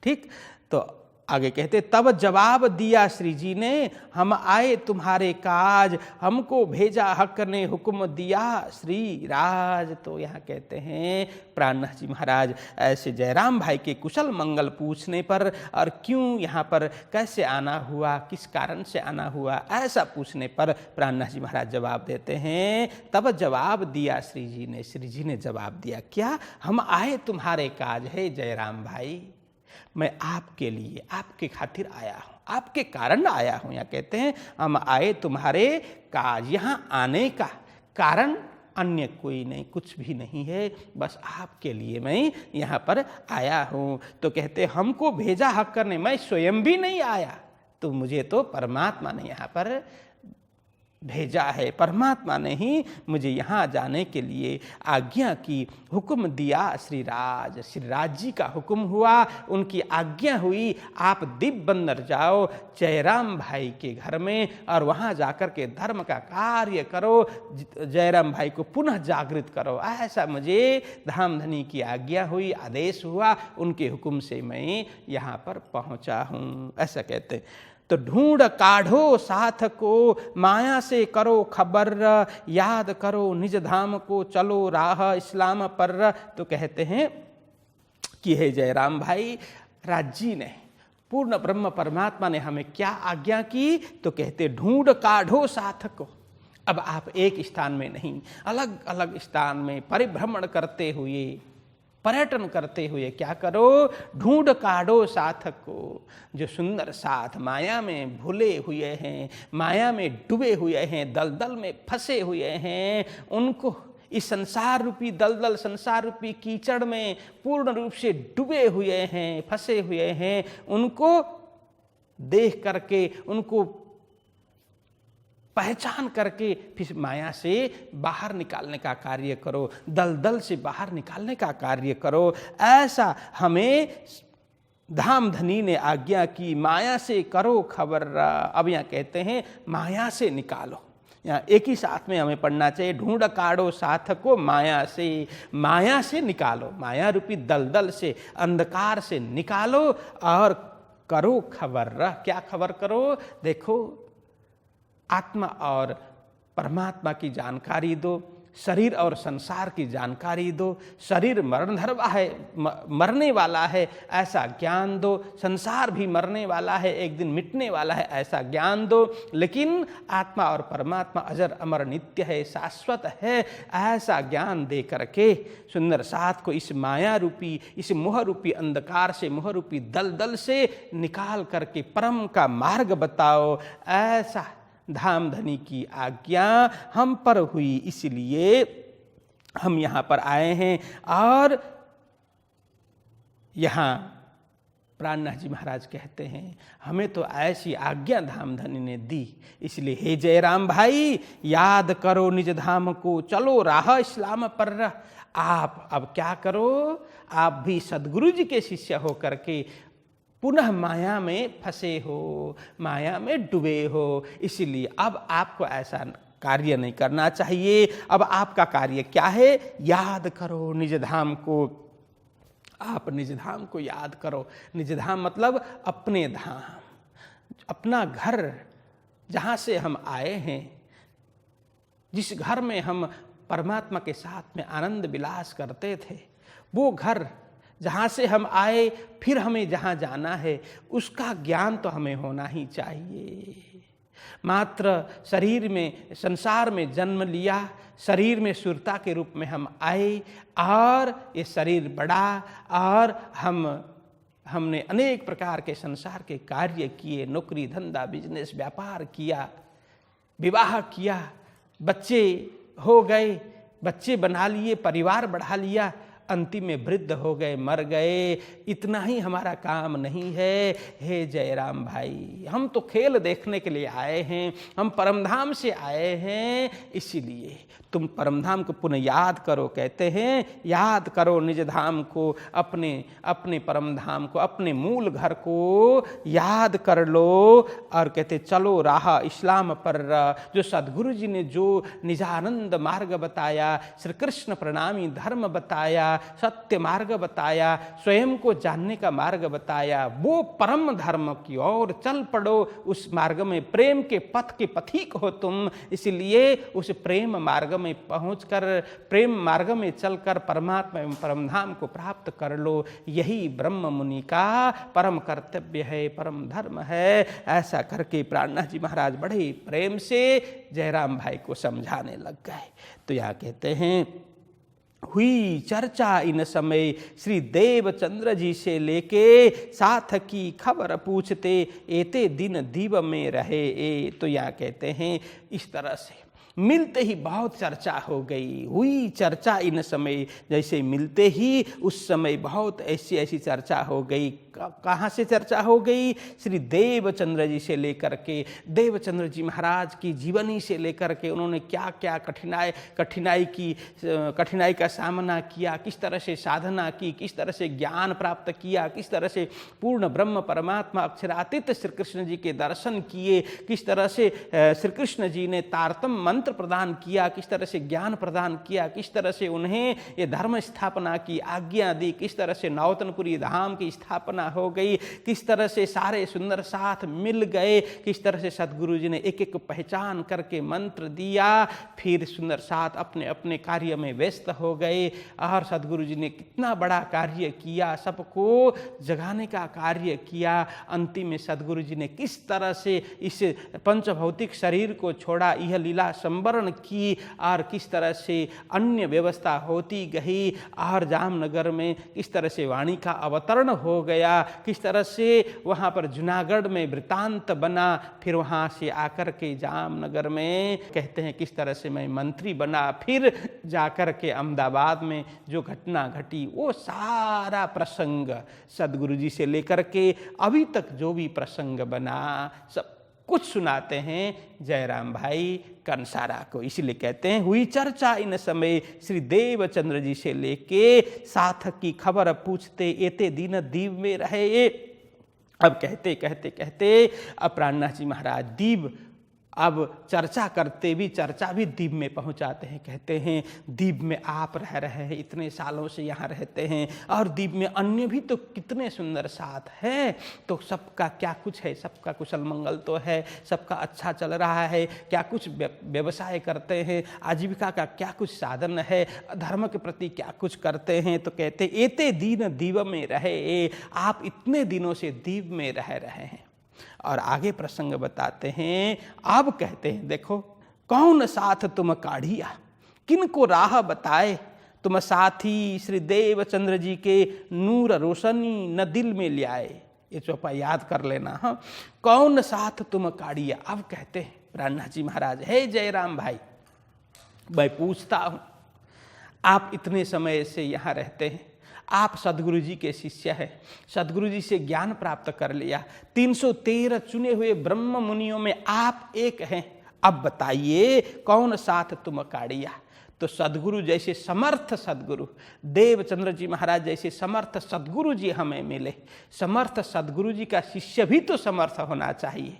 ठीक, तो आगे कहते तब जवाब दिया श्री जी ने, हम आए तुम्हारे काज, हमको भेजा हक ने हुक्म दिया श्री राज। तो यहाँ कहते हैं प्राणनाथ जी महाराज ऐसे जयराम भाई के कुशल मंगल पूछने पर और क्यों यहाँ पर कैसे आना हुआ, किस कारण से आना हुआ, ऐसा पूछने पर प्राणनाथ जी महाराज जवाब देते हैं। तब जवाब दिया श्री जी ने जवाब दिया क्या, हम आए तुम्हारे काज है जयराम भाई, मैं आपके लिए, आपके खातिर आया हूँ, आपके कारण आया हूँ। यहाँ कहते हैं हम आए तुम्हारे काज, यहाँ आने का कारण अन्य कोई नहीं, कुछ भी नहीं है, बस आपके लिए मैं यहाँ पर आया हूँ। तो कहते हमको भेजा हक करने, मैं स्वयं भी नहीं आया, तो मुझे तो परमात्मा ने यहाँ पर भेजा है, परमात्मा ने ही मुझे यहाँ जाने के लिए आज्ञा की, हुक्म दिया श्री राज जी का हुक्म हुआ, उनकी आज्ञा हुई, आप दीप बंदर जाओ जयराम भाई के घर में और वहाँ जाकर के धर्म का कार्य करो, जयराम भाई को पुनः जागृत करो, ऐसा मुझे धामधनी की आज्ञा हुई, आदेश हुआ, उनके हुक्म से मैं यहाँ पर पहुँचा हूँ, ऐसा कहते। तो ढूंढ काढ़ो साथ को, माया से करो खबर, याद करो निज धाम को, चलो राह इस्लाम पर। तो कहते हैं कि हे जयराम भाई, राज्य ने, पूर्ण ब्रह्म परमात्मा ने हमें क्या आज्ञा की, तो कहते ढूंढ काढ़ो साथ को। अब आप एक स्थान में नहीं, अलग अलग स्थान में परिभ्रमण करते हुए, पर्यटन करते हुए क्या करो, ढूंढ काढ़ो साथ को, जो सुंदर साथ माया में भूले हुए हैं, माया में डूबे हुए हैं, दलदल में फंसे हुए हैं, उनको इस संसार रूपी दलदल, संसार रूपी कीचड़ में पूर्ण रूप से डूबे हुए हैं, फंसे हुए हैं, उनको देख करके, उनको पहचान करके फिर माया से बाहर निकालने का कार्य करो, दलदल से बाहर निकालने का कार्य करो, ऐसा हमें धामधनी ने आज्ञा की। माया से करो खबर। अब यहाँ कहते हैं माया से निकालो, यहाँ एक ही साथ में हमें पढ़ना चाहिए, ढूंढ काढ़ो साथ को, माया से निकालो, माया रूपी दलदल से, अंधकार से निकालो और करो खबर। क्या खबर करो, देखो आत्मा और परमात्मा की जानकारी दो, शरीर और संसार की जानकारी दो, शरीर मरने वाला है ऐसा ज्ञान दो, संसार भी मरने वाला है, एक दिन मिटने वाला है ऐसा ज्ञान दो, लेकिन आत्मा और परमात्मा अजर अमर नित्य है, शाश्वत है, ऐसा ज्ञान दे करके सुंदर साथ को इस माया रूपी, इस मोह रूपी अंधकार से, मोह रूपी दलदल से निकाल करके परम का मार्ग बताओ, ऐसा धामधनी की आज्ञा हम पर हुई, इसलिए हम यहाँ पर आए हैं। और यहाँ प्राणनाथ जी महाराज कहते हैं हमें तो ऐसी आज्ञा धामधनी ने दी, इसलिए हे जयराम भाई, याद करो निज धाम को, चलो राह इस्लाम पर। आप अब क्या करो, आप भी सदगुरु जी के शिष्य हो करके पुनः माया में फंसे हो, माया में डूबे हो, इसीलिए अब आपको ऐसा कार्य नहीं करना चाहिए। अब आपका कार्य क्या है? याद करो निज धाम को। आप निज धाम को याद करो। निज धाम मतलब अपने धाम, अपना घर, जहाँ से हम आए हैं, जिस घर में हम परमात्मा के साथ में आनंद विलास करते थे, वो घर जहाँ से हम आए, फिर हमें जहाँ जाना है, उसका ज्ञान तो हमें होना ही चाहिए। मात्र शरीर में, संसार में जन्म लिया, शरीर में सुरता के रूप में हम आए और ये शरीर बड़ा और हमने अनेक प्रकार के संसार के कार्य किए, नौकरी धंधा बिजनेस व्यापार किया, विवाह किया, बच्चे हो गए, बच्चे बना लिए, परिवार बढ़ा लिया, अंतिम में वृद्ध हो गए, मर गए। इतना ही हमारा काम नहीं है। हे जयराम भाई, हम तो खेल देखने के लिए आए हैं, हम परमधाम से आए हैं, इसीलिए तुम परमधाम को पुनः याद करो। कहते हैं याद करो निज धाम को, अपने परमधाम को, अपने मूल घर को याद कर लो। और कहते चलो राह इस्लाम पर, जो सदगुरु जी ने जो निजानंद मार्ग बताया, श्री कृष्ण प्रणामी धर्म बताया, सत्य मार्ग बताया, स्वयं को जानने का मार्ग बताया, वो परम धर्म की ओर चल पड़ो। उस मार्ग में प्रेम के पथ के पथिक हो तुम, इसलिए उस प्रेम मार्ग में पहुंचकर, प्रेम मार्ग में चलकर परमात्मा एवं परमधाम को प्राप्त कर लो। यही ब्रह्म मुनि का परम कर्तव्य है, परम धर्म है। ऐसा करके प्राणनाथ जी महाराज बड़े प्रेम से जयराम भाई को समझाने लग गए। तो यहाँ कहते हैं हुई चर्चा इन समय श्री देवचंद्र जी से लेके साथ की खबर पूछते, एते दिन दीव में रहे ए। तो यहाँ कहते हैं इस तरह से मिलते ही बहुत चर्चा हो गई। हुई चर्चा इन समय, जैसे मिलते ही उस समय बहुत ऐसी चर्चा हो गई। कहाँ से चर्चा हो गई? श्री देवचंद्र जी से लेकर के, देवचंद्र जी महाराज की जीवनी से लेकर के उन्होंने क्या क्या कठिनाई का सामना किया, किस तरह से साधना की, किस तरह से ज्ञान प्राप्त किया, किस तरह से पूर्ण ब्रह्म परमात्मा अक्षरातीत श्री कृष्ण जी के दर्शन किए, किस तरह से श्री कृष्ण जी ने तारतम मंत्र प्रदान किया, किस तरह से ज्ञान प्रदान किया, किस तरह से उन्हें ये धर्म स्थापना की आज्ञा दी, किस तरह से नौतनपुरी धाम की स्थापना हो गई, किस तरह से सारे सुंदर साथ मिल गए, किस तरह से सदगुरु जी ने एक एक पहचान करके मंत्र दिया, फिर सुंदर साथ अपने अपने कार्य में व्यस्त हो गए। और सदगुरु जी ने कितना बड़ा कार्य किया, सबको जगाने का कार्य किया। अंतिम में सदगुरु जी ने किस तरह से इस पंचभौतिक शरीर को छोड़ा, यह लीला संवरण की, और किस तरह से अन्य व्यवस्था होती गई, और जामनगर में किस तरह से वाणी का अवतरण हो गया, किस तरह से वहाँ पर जूनागढ़ में वृतांत बना, फिर वहाँ से आकर के जामनगर में कहते हैं किस तरह से मैं मंत्री बना, फिर जाकर के अहमदाबाद में जो घटना घटी, वो सारा प्रसंग सदगुरु जी से लेकर के अभी तक जो भी प्रसंग बना सब कुछ सुनाते हैं जयराम भाई कंसारा को। इसलिए कहते हैं हुई चर्चा इन समय श्री देवचंद्र जी से लेके साथ की खबर पूछते, एते दिन दीव में रहे। अब कहते अब प्राणनाथ जी महाराज दीव, अब चर्चा करते भी चर्चा भी दीप में पहुंचाते हैं। कहते हैं दीप में आप रह रहे हैं, इतने सालों से यहाँ रहते हैं, और दीप में अन्य भी तो कितने सुंदर साथ हैं, तो सबका क्या कुछ है, सबका कुशल मंगल तो है, सबका अच्छा चल रहा है, क्या कुछ व्यवसाय करते हैं, आजीविका का क्या कुछ साधन है, धर्म के प्रति क्या कुछ करते हैं। तो कहते एते दीन दीव में रहे, आप इतने दिनों से दीप में रह रहे हैं। और आगे प्रसंग बताते हैं, अब कहते हैं देखो कौन साथ तुम काढ़िया, किनको राह बताए, तुम साथी श्री देवचंद्र जी के नूर रोशनी न दिल में ले आए। ये चौपा याद कर लेना। हाँ, कौन साथ तुम काढ़िया। अब कहते हैं प्राणनाथ जी महाराज, हे जयराम भाई, मैं पूछता हूँ, आप इतने समय से यहाँ रहते हैं, आप सदगुरु जी के शिष्य हैं, सदगुरु जी से ज्ञान प्राप्त कर लिया, 313 चुने हुए ब्रह्म मुनियों में आप एक हैं। अब बताइए कौन साथ तुम काढ़िया। तो सदगुरु जैसे समर्थ सदगुरु, देवचंद्र जी महाराज जैसे समर्थ सदगुरु जी हमें मिले। समर्थ सदगुरु जी का शिष्य भी तो समर्थ होना चाहिए,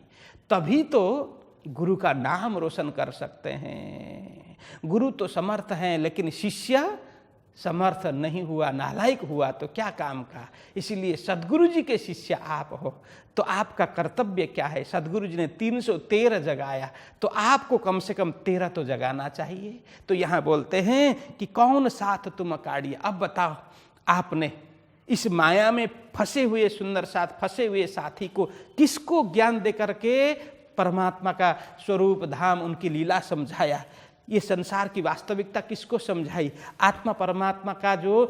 तभी तो गुरु का नाम रोशन कर सकते हैं। गुरु तो समर्थ हैं, लेकिन शिष्य समर्थ नहीं हुआ, नालायक हुआ तो क्या काम का। इसीलिए सद्गुरु जी के शिष्य आप हो तो आपका कर्तव्य क्या है। सद्गुरु जी ने 313 जगाया तो आपको कम से कम 13 तो जगाना चाहिए। तो यहाँ बोलते हैं कि कौन साथ तुम अकाड़िया। अब बताओ, आपने इस माया में फंसे हुए सुंदर साथ फंसे हुए साथी को किसको ज्ञान दे करके परमात्मा का स्वरूप धाम उनकी लीला समझाया। ये संसार की वास्तविकता किसको समझाई। आत्मा परमात्मा का जो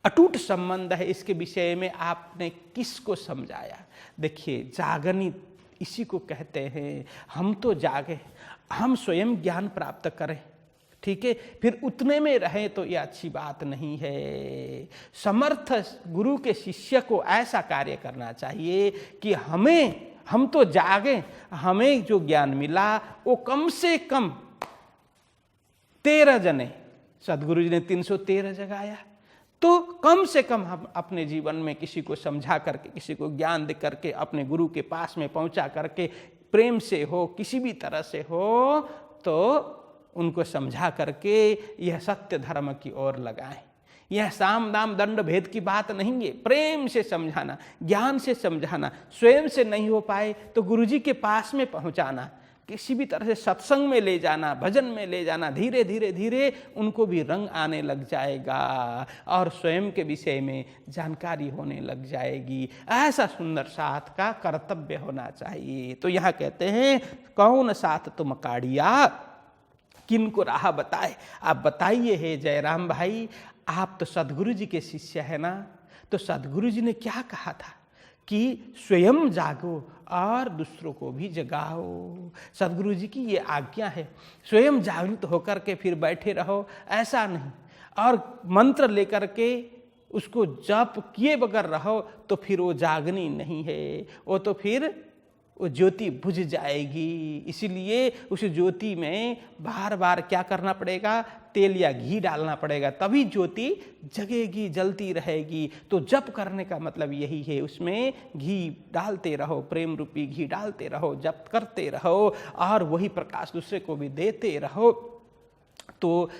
अटूट संबंध है इसके विषय में आपने किसको समझाया। देखिए, जागनी इसी को कहते हैं। हम तो जागे, हम स्वयं ज्ञान प्राप्त करें, ठीक है, फिर उतने में रहें तो ये अच्छी बात नहीं है। समर्थ गुरु के शिष्य को ऐसा कार्य करना चाहिए कि हम तो जागे, हमें जो ज्ञान मिला वो कम से कम 13 जने, सदगुरु जी ने 313 जगाया, तो कम से कम हम अपने जीवन में किसी को समझा करके, किसी को ज्ञान दे करके, अपने गुरु के पास में पहुंचा करके, प्रेम से हो, किसी भी तरह से हो, तो उनको समझा करके यह सत्य धर्म की ओर लगाएं। यह साम दाम दंड भेद की बात नहीं है। प्रेम से समझाना, ज्ञान से समझाना, स्वयं से नहीं हो पाए तो गुरुजी के पास में पहुंचाना, किसी भी तरह से सत्संग में ले जाना, भजन में ले जाना। धीरे धीरे धीरे उनको भी रंग आने लग जाएगा और स्वयं के विषय में जानकारी होने लग जाएगी। ऐसा सुंदर साथ का कर्तव्य होना चाहिए। तो यहाँ कहते हैं कौन साथ तुम काड़िया, किनको राह बताए। आप बताइए हे जयराम भाई, आप तो सदगुरु जी के शिष्य है ना। तो सदगुरु जी ने क्या कहा था कि स्वयं जागो और दूसरों को भी जगाओ। सदगुरु जी की ये आज्ञा है। स्वयं जागृत होकर के फिर बैठे रहो ऐसा नहीं, और मंत्र लेकर के उसको जप किए बगैर रहो तो फिर वो जागनी नहीं है, वो तो फिर वो ज्योति बुझ जाएगी। इसीलिए उस ज्योति में बार बार क्या करना पड़ेगा, तेल या घी डालना पड़ेगा, तभी ज्योति जगेगी, जलती रहेगी। तो जप करने का मतलब यही है, उसमें घी डालते रहो, प्रेम रूपी घी डालते रहो, जप करते रहो और वही प्रकाश दूसरे को भी देते रहो। तो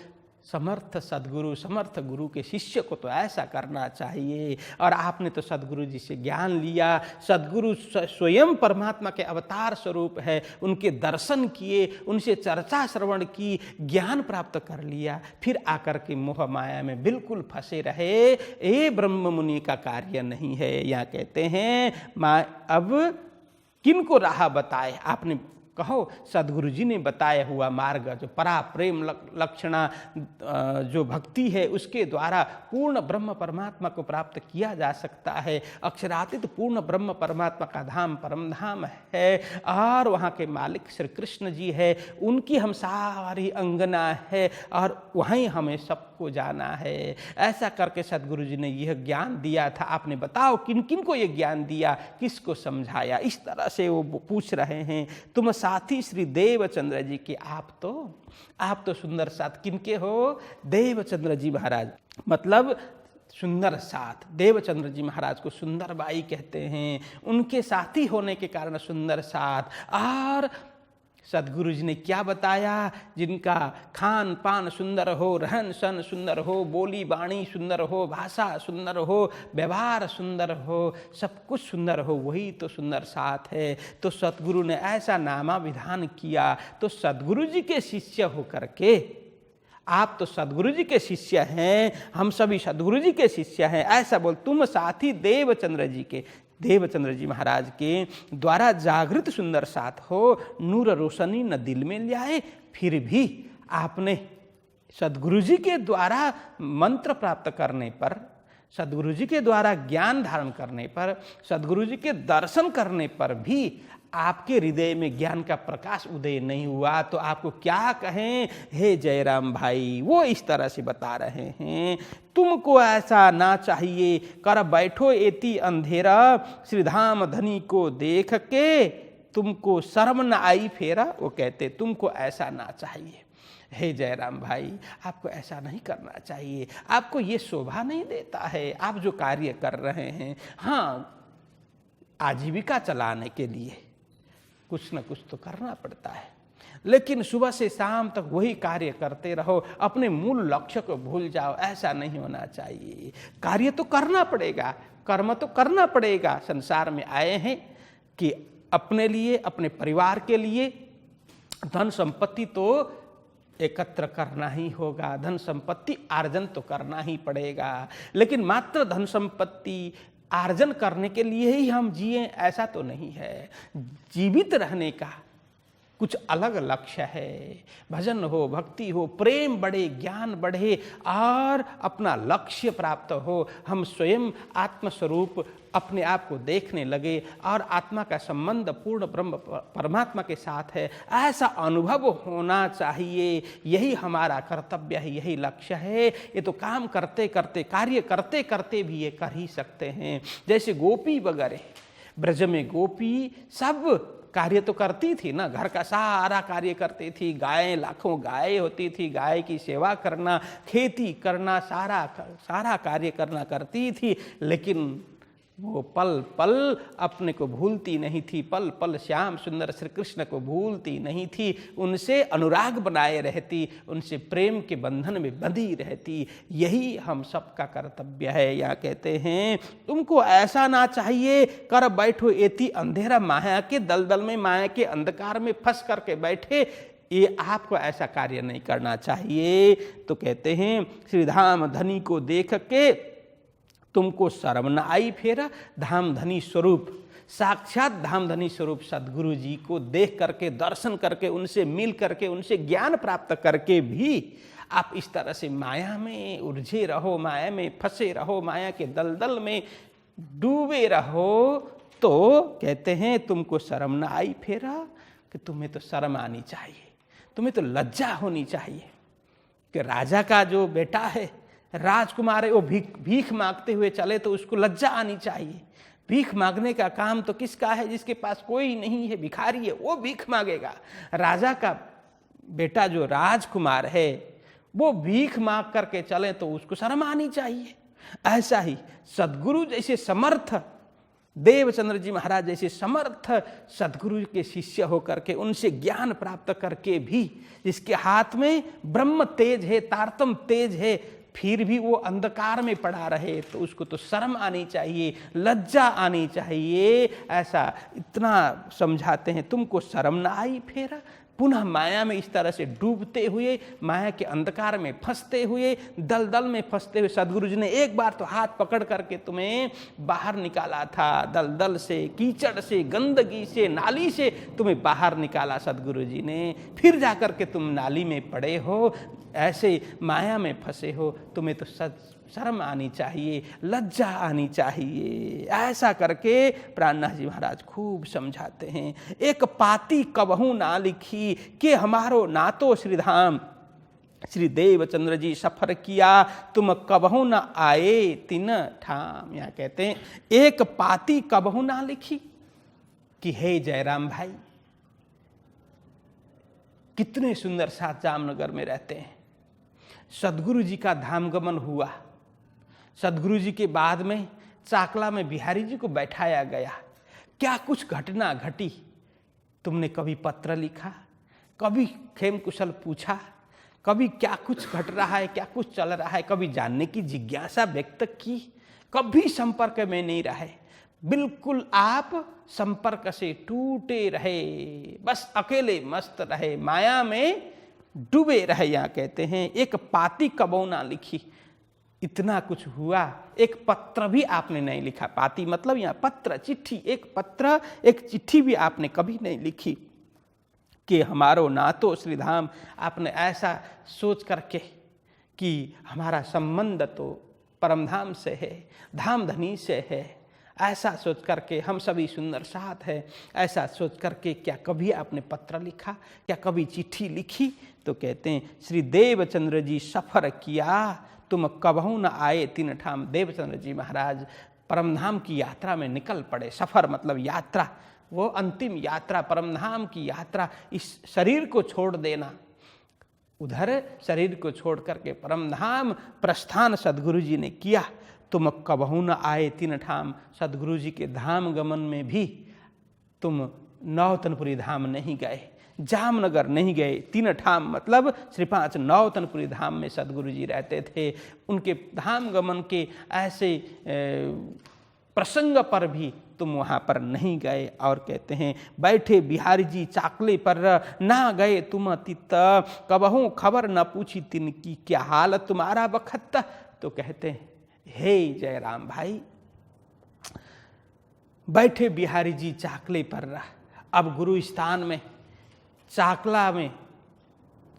समर्थ सदगुरु, समर्थ गुरु के शिष्य को तो ऐसा करना चाहिए। और आपने तो सदगुरु जी से ज्ञान लिया, सदगुरु स्वयं परमात्मा के अवतार स्वरूप है, उनके दर्शन किए, उनसे चर्चा श्रवण की, ज्ञान प्राप्त कर लिया, फिर आकर के मोह माया में बिल्कुल फंसे रहे। ये ब्रह्म मुनि का कार्य नहीं है। यहाँ कहते हैं अब किनको राह बताए। आपने कहो सदगुरु जी ने बताया हुआ मार्ग, जो परा प्रेम लक्षणा जो भक्ति है उसके द्वारा पूर्ण ब्रह्म परमात्मा को प्राप्त किया जा सकता है। अक्षरातीत पूर्ण ब्रह्म परमात्मा का धाम परम धाम है और वहाँ के मालिक श्री कृष्ण जी है, उनकी हम सारी अंगना है और वहीं हमें सबको जाना है। ऐसा करके सदगुरु जी ने यह ज्ञान दिया था। आपने बताओ किन किन को यह ज्ञान दिया, किसको समझाया। इस तरह से वो पूछ रहे हैं। तुम साथी श्री देवचंद्र जी के, आप तो सुंदर साथ किनके हो, देवचंद्र जी महाराज, मतलब सुंदर साथ। देवचंद्र जी महाराज को सुंदर बाई कहते हैं, उनके साथी होने के कारण सुंदर साथ। और सदगुरु जी ने क्या बताया, जिनका खान पान सुंदर हो, रहन सहन सुंदर हो, बोली बाणी सुंदर हो, भाषा सुंदर हो, व्यवहार सुंदर हो, सब कुछ सुंदर हो, वही तो सुंदर साथ है। तो सदगुरु ने ऐसा नामा विधान किया। तो सदगुरु जी के शिष्य होकर के, आप तो सदगुरु जी के शिष्य हैं, हम सभी सदगुरु जी के शिष्य हैं, ऐसा बोल। तुम साथी देवचंद्र जी के, देवचंद्र जी महाराज के द्वारा जागृत सुंदर साथ हो, नूर रोशनी न दिल में ले आए, फिर भी आपने सदगुरु जी के द्वारा मंत्र प्राप्त करने पर, सदगुरु जी के द्वारा ज्ञान धारण करने पर, सदगुरु जी के दर्शन करने पर भी आपके हृदय में ज्ञान का प्रकाश उदय नहीं हुआ। तो आपको क्या कहें हे जयराम भाई। वो इस तरह से बता रहे हैं, तुमको ऐसा ना चाहिए, कर बैठो एती अंधेरा, श्रीधाम धनी को देख के तुमको शर्म न आई फेरा। वो कहते तुमको ऐसा ना चाहिए हे जयराम भाई, आपको ऐसा नहीं करना चाहिए, आपको ये शोभा नहीं देता है। आप जो कार्य कर रहे हैं, हाँ आजीविका चलाने के लिए, कुछ न कुछ तो करना पड़ता है। लेकिन सुबह से शाम तक वही कार्य करते रहो, अपने मूल लक्ष्य को भूल जाओ, ऐसा नहीं होना चाहिए। कार्य तो करना पड़ेगा, कर्म तो करना पड़ेगा। संसार में आए हैं कि अपने लिए, अपने परिवार के लिए धन संपत्ति तो एकत्र करना ही होगा, धन संपत्ति आर्जन तो करना ही पड़ेगा। लेकिन मात्र धन संपत्ति आर्जन करने के लिए ही हम जिए, ऐसा तो नहीं है। जीवित रहने का कुछ अलग लक्ष्य है। भजन हो, भक्ति हो, प्रेम बढ़े, ज्ञान बढ़े और अपना लक्ष्य प्राप्त हो। हम स्वयं आत्मस्वरूप अपने आप को देखने लगे और आत्मा का संबंध पूर्ण ब्रह्म परमात्मा के साथ है, ऐसा अनुभव होना चाहिए। यही हमारा कर्तव्य है, यही लक्ष्य है। ये तो काम करते करते, कार्य करते करते भी ये कर ही सकते हैं। जैसे गोपी वगैरह, ब्रज में गोपी सब कार्य तो करती थी ना, घर का सारा कार्य करती थी। गाय, लाखों गाय होती थी, गाय की सेवा करना, खेती करना, सारा कार्य करना करती थी। लेकिन वो पल पल अपने को भूलती नहीं थी, पल पल श्याम सुंदर श्री कृष्ण को भूलती नहीं थी। उनसे अनुराग बनाए रहती, उनसे प्रेम के बंधन में बंधी रहती। यही हम सबका कर्तव्य है। या कहते हैं तुमको ऐसा ना चाहिए कर बैठो एति अंधेरा, माया के दलदल में, माया के अंधकार में फंस करके बैठे, ये आपको ऐसा कार्य नहीं करना चाहिए। तो कहते हैं श्री धाम धनी को देख के तुमको शर्म न आई फेरा। धाम धनी स्वरूप, साक्षात धाम धनी स्वरूप सद्गुरु जी को देख करके, दर्शन करके, उनसे मिल करके, उनसे ज्ञान प्राप्त करके भी आप इस तरह से माया में उलझे रहो, माया में फंसे रहो, माया के दलदल में डूबे रहो, तो कहते हैं तुमको शर्म न आई फेरा, कि तुम्हें तो शर्म आनी चाहिए, तुम्हें तो लज्जा होनी चाहिए कि राजा का जो बेटा है, राजकुमार है, वो भीख मांगते हुए चले तो उसको लज्जा आनी चाहिए। भीख मांगने का काम तो किसका है? जिसके पास कोई नहीं है, भिखारी है, वो भीख मांगेगा। राजा का बेटा जो राजकुमार है वो भीख मांग करके चले तो उसको शर्म आनी चाहिए। ऐसा ही सद्गुरु जैसे समर्थ, देवचंद्र जी महाराज जैसे समर्थ सद्गुरु के शिष्य होकर के, उनसे ज्ञान प्राप्त करके भी, जिसके हाथ में ब्रह्म तेज है, तारतम तेज है, फिर भी वो अंधकार में पड़ा रहे, तो उसको तो शर्म आनी चाहिए, लज्जा आनी चाहिए। ऐसा इतना समझाते हैं। तुमको शर्म ना आई फेरा, पुनः माया में इस तरह से डूबते हुए, माया के अंधकार में फंसते हुए, दलदल में फंसते हुए, सद्गुरु जी ने एक बार तो हाथ पकड़ करके तुम्हें बाहर निकाला था। दलदल से, कीचड़ से, गंदगी से, नाली से तुम्हें बाहर निकाला सद्गुरु जी ने। फिर जाकर के तुम नाली में पड़े हो, ऐसे माया में फंसे हो, तुम्हें तो शर्म आनी चाहिए, लज्जा आनी चाहिए। ऐसा करके प्राणनाथ जी महाराज खूब समझाते हैं। एक पाती कबहू ना लिखी कि हमारो ना तो श्रीधाम श्री देवचंद्र जी सफर किया, तुम कबहू न आए तिन ठाम। यहाँ कहते हैं एक पाती कबहू ना लिखी कि हे जयराम भाई, कितने सुंदर साथ जामनगर में रहते हैं। सद्गुरु जी का धाम गमन हुआ, सद्गुरु जी के बाद में चाकला में बिहारी जी को बैठाया गया। क्या कुछ घटना घटी, तुमने कभी पत्र लिखा, कभी खेम कुशल पूछा, कभी क्या कुछ घट रहा है, क्या कुछ चल रहा है, कभी जानने की जिज्ञासा व्यक्त की? कभी संपर्क में नहीं रहे, बिल्कुल आप संपर्क से टूटे रहे, बस अकेले मस्त रहे, माया में डूबे रहे। यहाँ कहते हैं एक पाती कबहू ना लिखी, इतना कुछ हुआ, एक पत्र भी आपने नहीं लिखा। पाती मतलब यहाँ पत्र, चिट्ठी, एक पत्र, एक चिट्ठी भी आपने कभी नहीं लिखी कि हमारो ना तो श्रीधाम। आपने ऐसा सोच करके कि हमारा संबंध तो परमधाम से है, धाम धनी से है, ऐसा सोच करके हम सभी सुंदर साथ है, ऐसा सोच करके क्या कभी आपने पत्र लिखा, क्या कभी चिट्ठी लिखी? तो कहते हैं श्री देवचंद्र जी सफर किया, तुम कबहू न आए तीन ठाम। देवचंद्र जी महाराज परमधाम की यात्रा में निकल पड़े। सफर मतलब यात्रा, वो अंतिम यात्रा, परमधाम की यात्रा। इस शरीर को छोड़ देना, उधर शरीर को छोड़ करके परमधाम प्रस्थान सद्गुरु जी ने किया। तुम कबहू न आए तीन ठाम, सद्गुरु जी के धाम गमन में भी तुम नौतनपुरी धाम नहीं गए, जामनगर नहीं गए। 3 ठाम मतलब श्री 5 नौतनपुरी धाम में सदगुरु जी रहते थे। उनके धाम गमन के ऐसे प्रसंग पर भी तुम वहाँ पर नहीं गए। और कहते हैं बैठे बिहारी जी चाकले पर ना गए तुम तित, कबहू खबर न पूछी तिनकी क्या हाल तुम्हारा बखत। तो कहते हैं हे जयराम भाई, बैठे बिहारी जी चाकले पर, अब गुरु स्थान में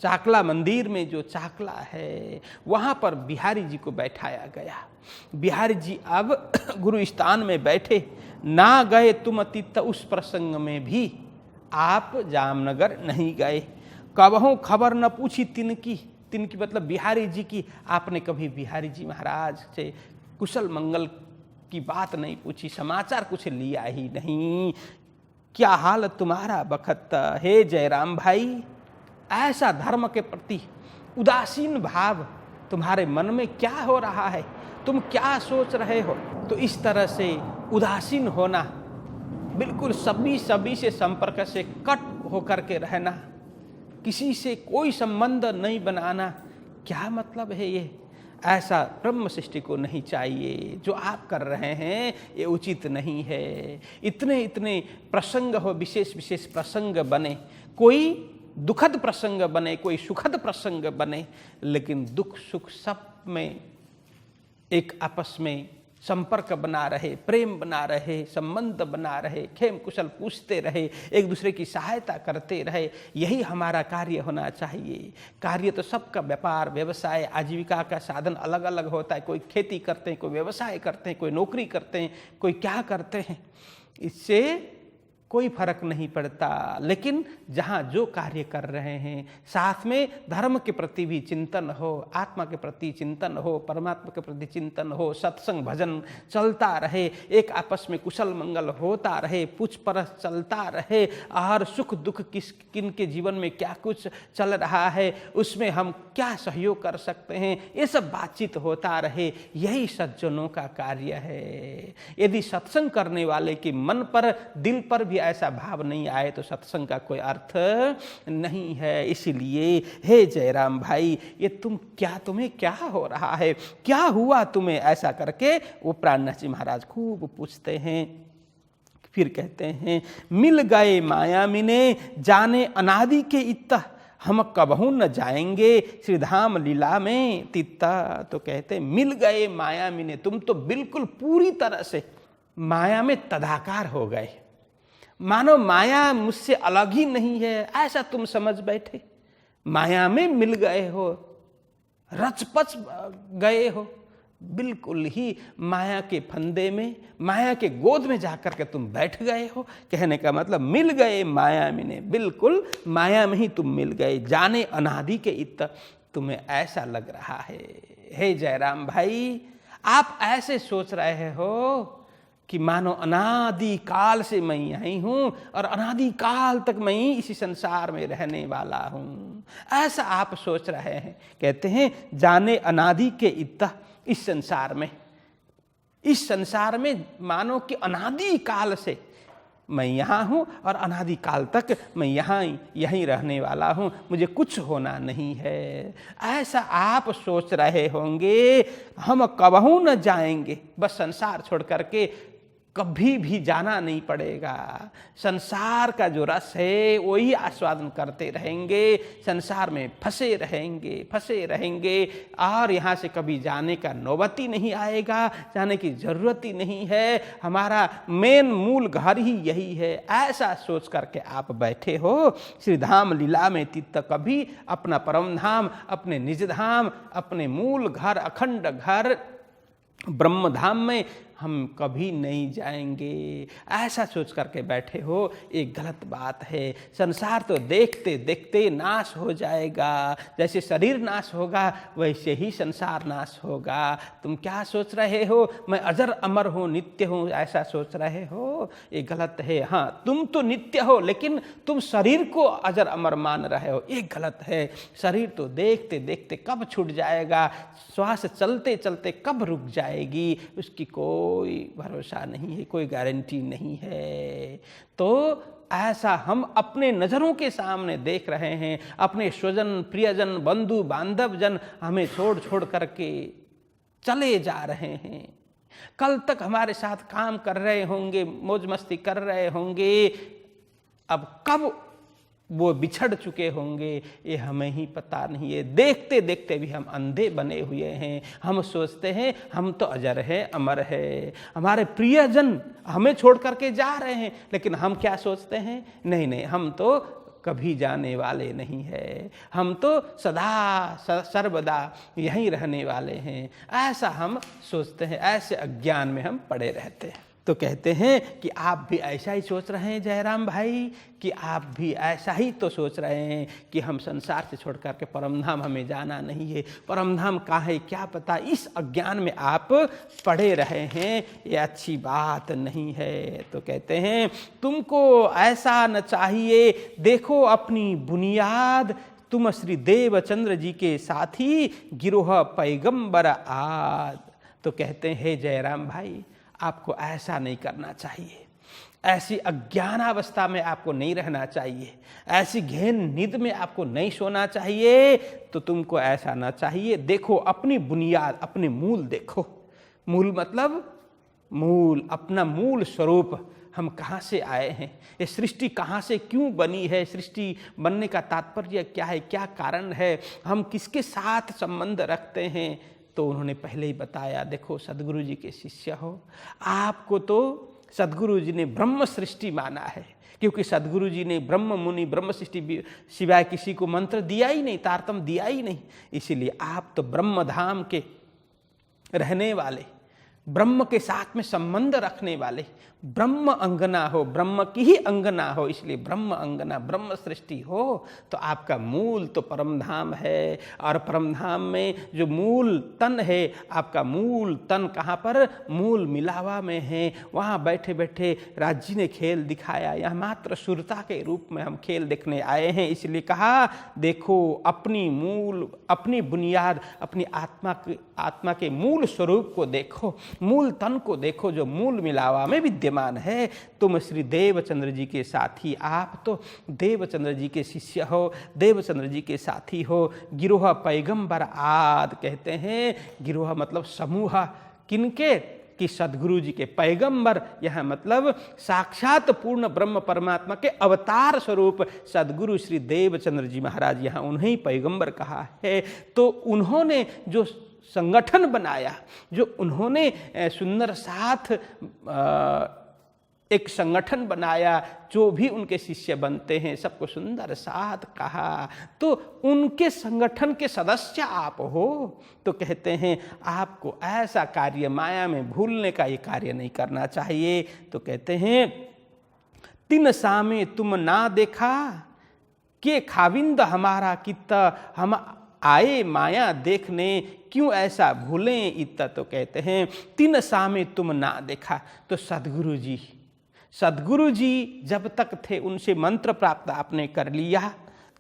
चाकला मंदिर में जो चाकला है वहाँ पर बिहारी जी को बैठाया गया। बिहारी जी अब गुरु स्थान में बैठे, ना गए तुम अतीत, उस प्रसंग में भी आप जामनगर नहीं गए। कबहू खबर न पूछी तिनकी मतलब बिहारी जी की, आपने कभी बिहारी जी महाराज से कुशल मंगल की बात नहीं पूछी, समाचार कुछ लिया ही नहीं। क्या हाल तुम्हारा बखत। हे जयराम भाई, ऐसा धर्म के प्रति उदासीन भाव तुम्हारे मन में क्या हो रहा है, तुम क्या सोच रहे हो। तो इस तरह से उदासीन होना, बिल्कुल सभी से संपर्क से कट होकर के रहना, किसी से कोई संबंध नहीं बनाना, क्या मतलब है ये। ऐसा ब्रह्म सृष्टि को नहीं चाहिए। जो आप कर रहे हैं ये उचित नहीं है। इतने प्रसंग हो, विशेष प्रसंग बने, कोई दुखद प्रसंग बने, कोई सुखद प्रसंग बने, लेकिन दुख सुख सब में एक आपस में संपर्क बना रहे, प्रेम बना रहे, संबंध बना रहे, खेम कुशल पूछते रहे, एक दूसरे की सहायता करते रहे, यही हमारा कार्य होना चाहिए। कार्य तो सबका व्यापार व्यवसाय आजीविका का साधन अलग अलग होता है। कोई खेती करते हैं, कोई व्यवसाय करते हैं, कोई नौकरी करते हैं, कोई क्या करते हैं, इससे कोई फर्क नहीं पड़ता। लेकिन जहाँ जो कार्य कर रहे हैं साथ में धर्म के प्रति भी चिंतन हो, आत्मा के प्रति चिंतन हो, परमात्मा के प्रति चिंतन हो, सत्संग भजन चलता रहे, एक आपस में कुशल मंगल होता रहे, पूछ परछ चलता रहे, और सुख दुख किन के जीवन में क्या कुछ चल रहा है, उसमें हम क्या सहयोग कर सकते हैं, ये सब बातचीत होता रहे, यही सज्जनों का कार्य है। यदि सत्संग करने वाले के मन पर, दिल पर भी ऐसा भाव नहीं आए तो सत्संग का कोई अर्थ नहीं है। इसीलिए हे जयराम भाई, ये तुम्हें क्या हो रहा है, क्या हुआ तुम्हें, ऐसा करके वो प्राणनाथ जी महाराज खूब पूछते हैं। फिर कहते हैं मिल गए माया मिने जाने अनादि के इत्ता, हम कबहू न जाएंगे श्रीधाम लीला में तित्ता। तो कहते हैं मिल गए माया मिने, तुम तो बिल्कुल पूरी तरह से माया में तदाकार हो गए, मानो माया मुझसे अलग ही नहीं है, ऐसा तुम समझ बैठे। माया में मिल गए हो, रचपच गए हो, बिल्कुल ही माया के फंदे में, माया के गोद में जाकर के तुम बैठ गए हो। कहने का मतलब मिल गए माया में, बिल्कुल माया में ही तुम मिल गए, जाने अनादि के इत, तुम्हें ऐसा लग रहा है। हे जयराम भाई, आप ऐसे सोच रहे हो कि मानो अनादि काल से मैं यही हूँ और अनादि काल तक मैं ही इसी संसार में रहने वाला हूँ, ऐसा आप सोच रहे हैं। कहते हैं जाने अनादि के इत्ता, इस संसार में मानो कि अनादि काल से मैं यहाँ हूँ और अनादि काल तक मैं यहीं रहने वाला हूँ, मुझे कुछ होना नहीं है, ऐसा आप सोच रहे होंगे। हम कबहू न जाएंगे, बस संसार छोड़ करके कभी भी जाना नहीं पड़ेगा। संसार का जो रस है वही आस्वादन करते रहेंगे, संसार में फंसे रहेंगे और यहाँ से कभी जाने का नौबत ही नहीं आएगा, जाने की जरूरत ही नहीं है, हमारा मेन मूल घर ही यही है। ऐसा सोच करके आप बैठे हो श्रीधाम लीला में तित्त, कभी अपना परम धाम, अपने निज धाम, अपने मूल घर, अखंड घर ब्रह्म धाम में हम कभी नहीं जाएंगे, ऐसा सोच करके बैठे हो। एक गलत बात है। संसार तो देखते देखते नाश हो जाएगा, जैसे शरीर नाश होगा वैसे ही संसार नाश होगा। तुम क्या सोच रहे हो मैं अजर अमर हूँ, नित्य हूँ, ऐसा सोच रहे हो, ये गलत है। हाँ, तुम तो नित्य हो लेकिन तुम शरीर को अजर अमर मान रहे हो, ये गलत है। शरीर तो देखते देखते कब छूट जाएगा, श्वास चलते चलते कब रुक जाएगी, उसकी कोई भरोसा नहीं है, कोई गारंटी नहीं है। तो ऐसा हम अपने नज़रों के सामने देख रहे हैं। अपने स्वजन, प्रियजन, बंधु बांधव जन हमें छोड़ छोड़ करके चले जा रहे हैं। कल तक हमारे साथ काम कर रहे होंगे, मौज मस्ती कर रहे होंगे, अब कब वो बिछड़ चुके होंगे ये हमें ही पता नहीं है। देखते देखते भी हम अंधे बने हुए हैं। हम सोचते हैं हम तो अजर है, अमर है, हमारे प्रियजन हमें छोड़ करके जा रहे हैं, लेकिन हम क्या सोचते हैं, नहीं नहीं, हम तो कभी जाने वाले नहीं है, हम तो सदा सर्वदा यहीं रहने वाले हैं। ऐसा हम सोचते हैं, ऐसे अज्ञान में हम पड़े रहते हैं। तो कहते हैं कि आप भी ऐसा ही सोच रहे हैं जयराम भाई, कि आप भी ऐसा ही तो सोच रहे हैं कि हम संसार से छोड़ कर के परमधाम हमें जाना नहीं है। परमधाम कहाँ है क्या पता, इस अज्ञान में आप पड़े रहे हैं, ये अच्छी बात नहीं है। तो कहते हैं तुमको ऐसा न चाहिए, देखो अपनी बुनियाद, तुम श्री देवचंद्र जी के साथी, गिरोह पैगंबर आद। तो कहते हैं जयराम भाई आपको ऐसा नहीं करना चाहिए, ऐसी अज्ञानावस्था में आपको नहीं रहना चाहिए, ऐसी गहन नींद में आपको नहीं सोना चाहिए। तो तुमको ऐसा ना चाहिए, देखो अपनी बुनियाद, अपने मूल देखो। मूल मतलब मूल, अपना मूल स्वरूप, हम कहाँ से आए हैं, ये सृष्टि कहाँ से क्यों बनी है, सृष्टि बनने का तात्पर्य क्या है, क्या कारण है, हम किसके साथ संबंध रखते हैं। तो उन्होंने पहले ही बताया, देखो सद्गुरु जी के शिष्य हो, आपको तो सद्गुरु जी ने ब्रह्म सृष्टि माना है, क्योंकि सद्गुरु जी ने ब्रह्म मुनि ब्रह्म सृष्टि सिवाय किसी को मंत्र दिया ही नहीं, तारतम दिया ही नहीं। इसीलिए आप तो ब्रह्म धाम के रहने वाले, ब्रह्म के साथ में संबंध रखने वाले, ब्रह्म अंगना हो, ब्रह्म की ही अंगना हो, इसलिए ब्रह्म अंगना, ब्रह्म सृष्टि हो। तो आपका मूल तो परमधाम है, और परमधाम में जो मूल तन है, आपका मूल तन कहाँ पर, मूल मिलावा में है। वहाँ बैठे बैठे राज जी ने खेल दिखाया, यह मात्र सुरता के रूप में हम खेल देखने आए हैं। इसलिए कहा देखो अपनी मूल, अपनी बुनियाद, अपनी आत्मा के मूल स्वरूप को देखो, मूल तन को देखो, जो मूल मिलावा में विद्यमान है। तुम श्री देवचंद्र जी के साथी, आप तो देवचंद्र जी के शिष्य हो, देवचंद्र जी के साथी हो। गिरोह पैगंबर आद, कहते हैं गिरोह मतलब समूह, किनके, कि सद्गुरु जी के। पैगंबर यह मतलब साक्षात पूर्ण ब्रह्म परमात्मा के अवतार स्वरूप सद्गुरु श्री देवचंद्र जी महाराज, यहाँ उन्हें पैगंबर कहा है। तो उन्होंने जो संगठन बनाया, जो उन्होंने सुंदर साथ एक संगठन बनाया, जो भी उनके शिष्य बनते हैं सबको सुंदर साथ कहा, तो उनके संगठन के सदस्य आप हो। तो कहते हैं आपको ऐसा कार्य माया में भूलने का ये कार्य नहीं करना चाहिए। तो कहते हैं तिन सामे तुम ना देखा, के खाविंद हमारा कित्ता, हम आए माया देखने, क्यों ऐसा भूलें इत्ता। तो कहते हैं तिन सामे तुम ना देखा। तो सद्गुरु जी जब तक थे उनसे मंत्र प्राप्त आपने कर लिया,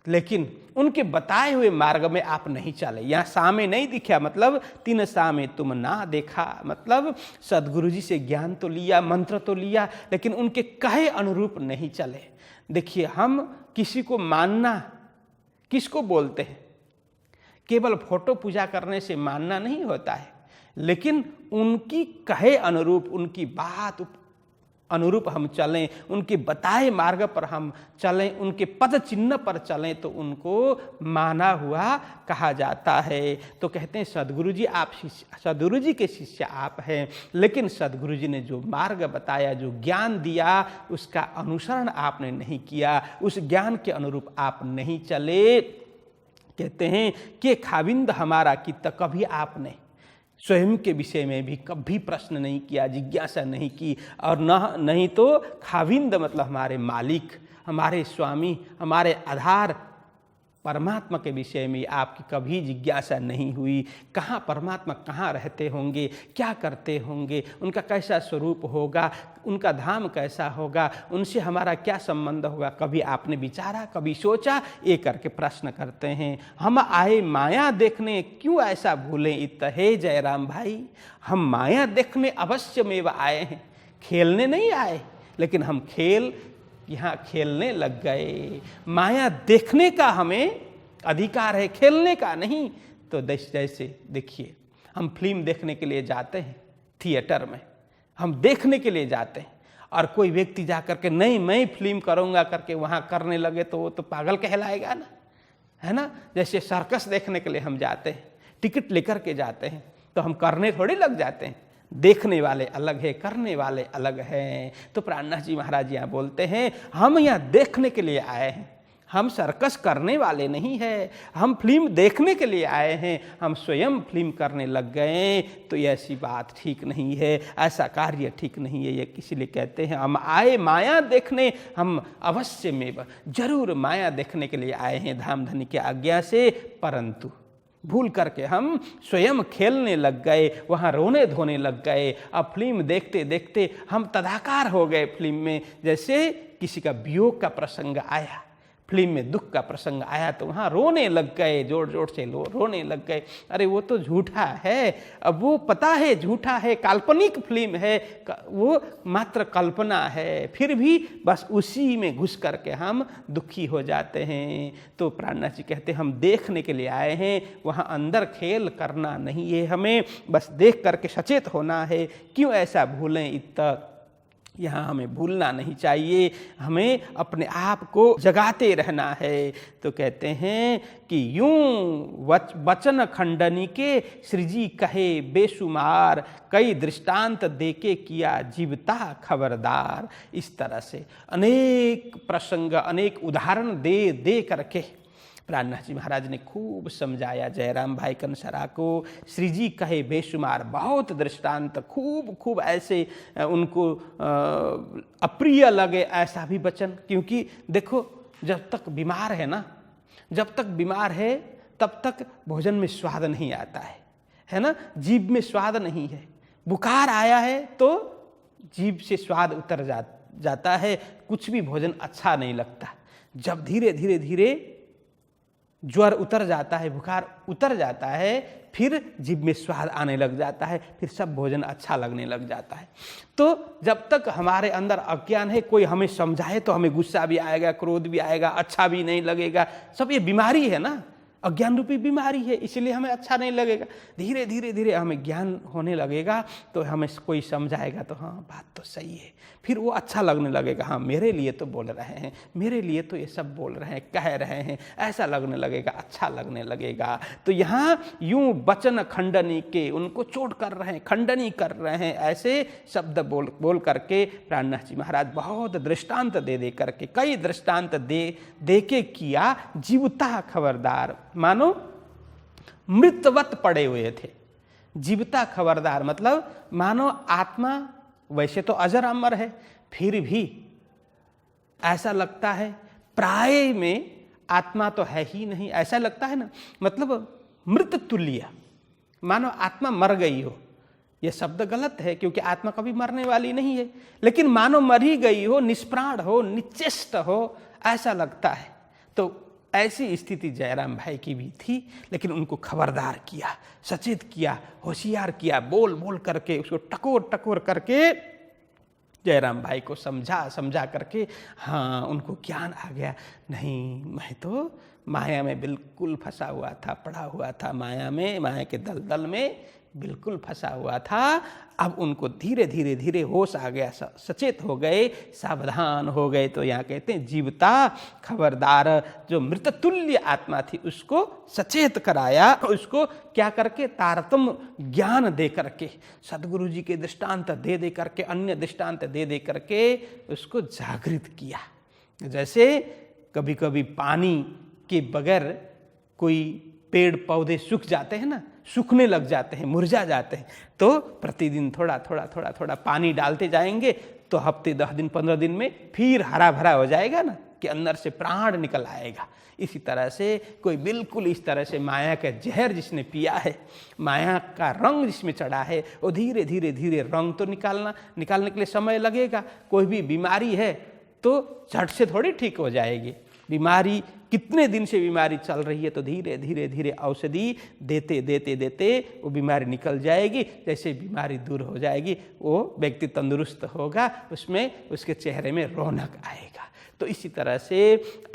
लेकिन उनके बताए हुए मार्ग में आप नहीं चले। यहाँ सामे नहीं दिखा, मतलब तिन सामे तुम ना देखा, मतलब सद्गुरु जी से ज्ञान तो लिया, मंत्र तो लिया, लेकिन उनके कहे अनुरूप नहीं चले। देखिए हम किसी को मानना किसको बोलते हैं, केवल फोटो पूजा करने से मानना नहीं होता है, लेकिन उनकी कहे अनुरूप, उनकी बात अनुरूप हम चलें, उनके बताए मार्ग पर हम चलें, उनके पद चिन्ह पर चलें, तो उनको माना हुआ कहा जाता है। तो कहते हैं सद्गुरु जी आप सद्गुरु जी के शिष्य आप हैं, लेकिन सद्गुरु जी ने जो मार्ग बताया, जो ज्ञान दिया, उसका अनुसरण आपने नहीं किया, उस ज्ञान के अनुरूप आप नहीं चले। कहते हैं कि खाविंद हमारा कित्ता, कभी आपने स्वयं के विषय में भी कभी प्रश्न नहीं किया, जिज्ञासा नहीं की, और नहीं तो खाविंद मतलब हमारे मालिक, हमारे स्वामी, हमारे आधार परमात्मा के विषय में आपकी कभी जिज्ञासा नहीं हुई। कहाँ परमात्मा कहाँ रहते होंगे, क्या करते होंगे, उनका कैसा स्वरूप होगा, उनका धाम कैसा होगा, उनसे हमारा क्या संबंध होगा, कभी आपने विचारा, कभी सोचा, ये करके प्रश्न करते हैं। हम आए माया देखने, क्यों ऐसा भूलें इत हे जयराम भाई, हम माया देखने अवश्य में आए हैं, खेलने नहीं आए। लेकिन हम खेल यहाँ खेलने लग गए। माया देखने का हमें अधिकार है, खेलने का नहीं। तो जैसे देखिए, हम फिल्म देखने के लिए जाते हैं थिएटर में, हम देखने के लिए जाते हैं, और कोई व्यक्ति जा करके नहीं मैं फिल्म करूँगा करके वहाँ करने लगे तो वो तो पागल कहलाएगा ना, है ना। जैसे सर्कस देखने के लिए हम जाते हैं, टिकट लेकर के जाते हैं, तो हम करने थोड़ी लग जाते हैं। देखने वाले अलग है, करने वाले अलग हैं। तो प्राणनाथ जी महाराज यहाँ बोलते हैं हम यहाँ देखने के लिए आए हैं, हम सर्कस करने वाले नहीं हैं, हम फिल्म देखने के लिए आए हैं, हम स्वयं फिल्म करने लग गए। तो ये ऐसी बात ठीक नहीं है, ऐसा कार्य ठीक नहीं है। ये इसीलिए कहते हैं हम आए माया देखने, हम अवश्य में जरूर माया देखने के लिए आए हैं धाम धनी की आज्ञा से, परंतु भूल करके हम स्वयं खेलने लग गए, वहाँ रोने धोने लग गए। अब फिल्म देखते देखते हम तदाकार हो गए फिल्म में। जैसे किसी का वियोग का प्रसंग आया, फिल्म में दुख का प्रसंग आया, तो वहाँ रोने लग गए, जोर जोर से रोने लग गए। अरे वो तो झूठा है, अब वो पता है झूठा है, काल्पनिक फिल्म है, वो मात्र कल्पना है, फिर भी बस उसी में घुस करके हम दुखी हो जाते हैं। तो प्राणनाथ जी कहते हैं हम देखने के लिए आए हैं, वहाँ अंदर खेल करना नहीं है, हमें बस देख करके सचेत होना है। क्यों ऐसा भूलें, इतना यहाँ हमें भूलना नहीं चाहिए, हमें अपने आप को जगाते रहना है। तो कहते हैं कि यूं वचन खंडनी के श्रीजी कहे बेशुमार, कई दृष्टांत देके किया जीवता खबरदार। इस तरह से अनेक प्रसंग, अनेक उदाहरण दे दे करके प्राणनाथ जी महाराज ने खूब समझाया जयराम भाई कंसरा को। श्री जी कहे बेशुमार, बहुत दृष्टांत, खूब खूब ऐसे उनको अप्रिय लगे ऐसा भी वचन। क्योंकि देखो जब तक बीमार है ना, जब तक बीमार है तब तक भोजन में स्वाद नहीं आता है ना, जीभ में स्वाद नहीं है। बुखार आया है तो जीभ से स्वाद उतर जाता है, कुछ भी भोजन अच्छा नहीं लगता। जब धीरे धीरे धीरे ज्वर उतर जाता है, बुखार उतर जाता है, फिर जीभ में स्वाद आने लग जाता है, फिर सब भोजन अच्छा लगने लग जाता है। तो जब तक हमारे अंदर अज्ञान है, कोई हमें समझाए तो हमें गुस्सा भी आएगा, क्रोध भी आएगा, अच्छा भी नहीं लगेगा। सब ये बीमारी है ना, अज्ञान रूपी बीमारी है, इसलिए हमें अच्छा नहीं लगेगा। धीरे धीरे धीरे हमें ज्ञान होने लगेगा तो हमें कोई समझाएगा तो हाँ बात तो सही है, फिर वो अच्छा लगने लगेगा। हाँ मेरे लिए तो बोल रहे हैं, मेरे लिए तो ये सब बोल रहे हैं, कह रहे हैं, ऐसा लगने लगेगा, अच्छा लगने लगेगा। तो यहाँ यूं वचन खंडनी के, उनको चोट कर रहे हैं, खंडनी कर रहे हैं, ऐसे शब्द बोल करके प्राणनाथ जी महाराज बहुत दृष्टांत दे करके, कई दृष्टांत दे के किया जीवता खबरदार। मानो मृतवत पड़े हुए थे। जीवता खबरदार मतलब मानो आत्मा वैसे तो अजर अमर है, फिर भी ऐसा लगता है प्राय में आत्मा तो है ही नहीं, ऐसा लगता है ना। मतलब मृत तुल्य, मानो आत्मा मर गई हो। यह शब्द गलत है क्योंकि आत्मा कभी मरने वाली नहीं है, लेकिन मानो मर ही गई हो, निष्प्राण हो, निश्चेष्ट हो, ऐसा लगता है। तो ऐसी स्थिति जयराम भाई की भी थी, लेकिन उनको खबरदार किया, सचेत किया, होशियार किया, बोल बोल करके उसको टकोर टकोर करके जयराम भाई को समझा करके हाँ उनको ज्ञान आ गया। नहीं, मैं तो माया में बिल्कुल फंसा हुआ था, पड़ा हुआ था माया में, माया के दलदल में बिल्कुल फंसा हुआ था। अब उनको धीरे धीरे धीरे होश आ गया, सचेत हो गए, सावधान हो गए। तो यहाँ कहते हैं जीवता खबरदार, जो मृततुल्य आत्मा थी उसको सचेत कराया, उसको क्या करके तारतम्य ज्ञान दे करके, सदगुरु जी के दृष्टांत दे करके, अन्य दृष्टांत दे करके उसको जागृत किया। जैसे कभी कभी पानी के बगैर कोई पेड़ पौधे सूख जाते हैं ना, सूखने लग जाते हैं, मुरझा जाते हैं, तो प्रतिदिन थोड़ा थोड़ा पानी डालते जाएंगे तो हफ्ते 10 दिन 15 दिन में फिर हरा भरा हो जाएगा ना, कि अंदर से प्राण निकल आएगा। इसी तरह से कोई बिल्कुल इस तरह से माया का जहर जिसने पिया है, माया का रंग जिसमें चढ़ा है, वो धीरे धीरे धीरे रंग तो निकालने के लिए समय लगेगा। कोई भी बीमारी है तो झट से थोड़ी ठीक हो जाएगी। बीमारी कितने दिन से बीमारी चल रही है, तो धीरे धीरे धीरे औषधि देते वो बीमारी निकल जाएगी। जैसे बीमारी दूर हो जाएगी वो व्यक्ति तंदुरुस्त होगा, उसमें उसके चेहरे में रौनक आएगा। तो इसी तरह से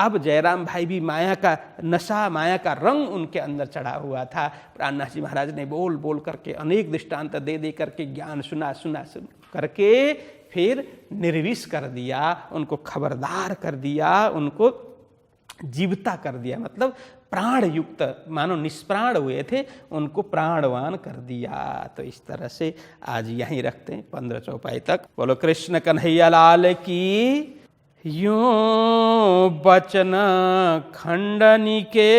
अब जयराम भाई भी माया का नशा, माया का रंग उनके अंदर चढ़ा हुआ था। प्राणनाथ जी महाराज ने बोल बोल करके अनेक दृष्टांत दे दे करके ज्ञान सुना करके फिर निर्विष कर दिया, उनको खबरदार कर दिया, उनको जीवता कर दिया, मतलब प्राण युक्त, मानो निष्प्राण हुए थे उनको प्राणवान कर दिया। तो इस तरह से आज यहीं रखते हैं 15 चौपाई तक। बोलो कृष्ण कन्हैया लाल की। यूं बचन खंडनी के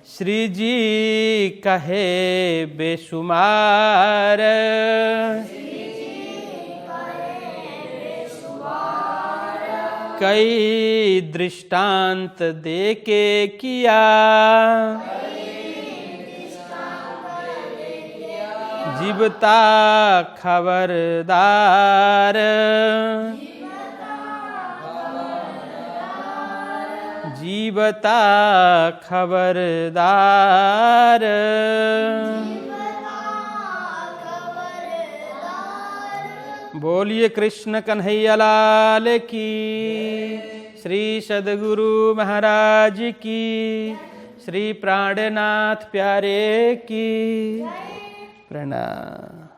श्री जी कहे बेशुमार, कई दृष्टांत दे के किया, जीवता खबरदार, जीवता खबरदार। बोलिए कृष्ण कन्हैया लाल की। श्री सद्गुरु महाराज की, श्री प्राणनाथ प्यारे की प्रणाम।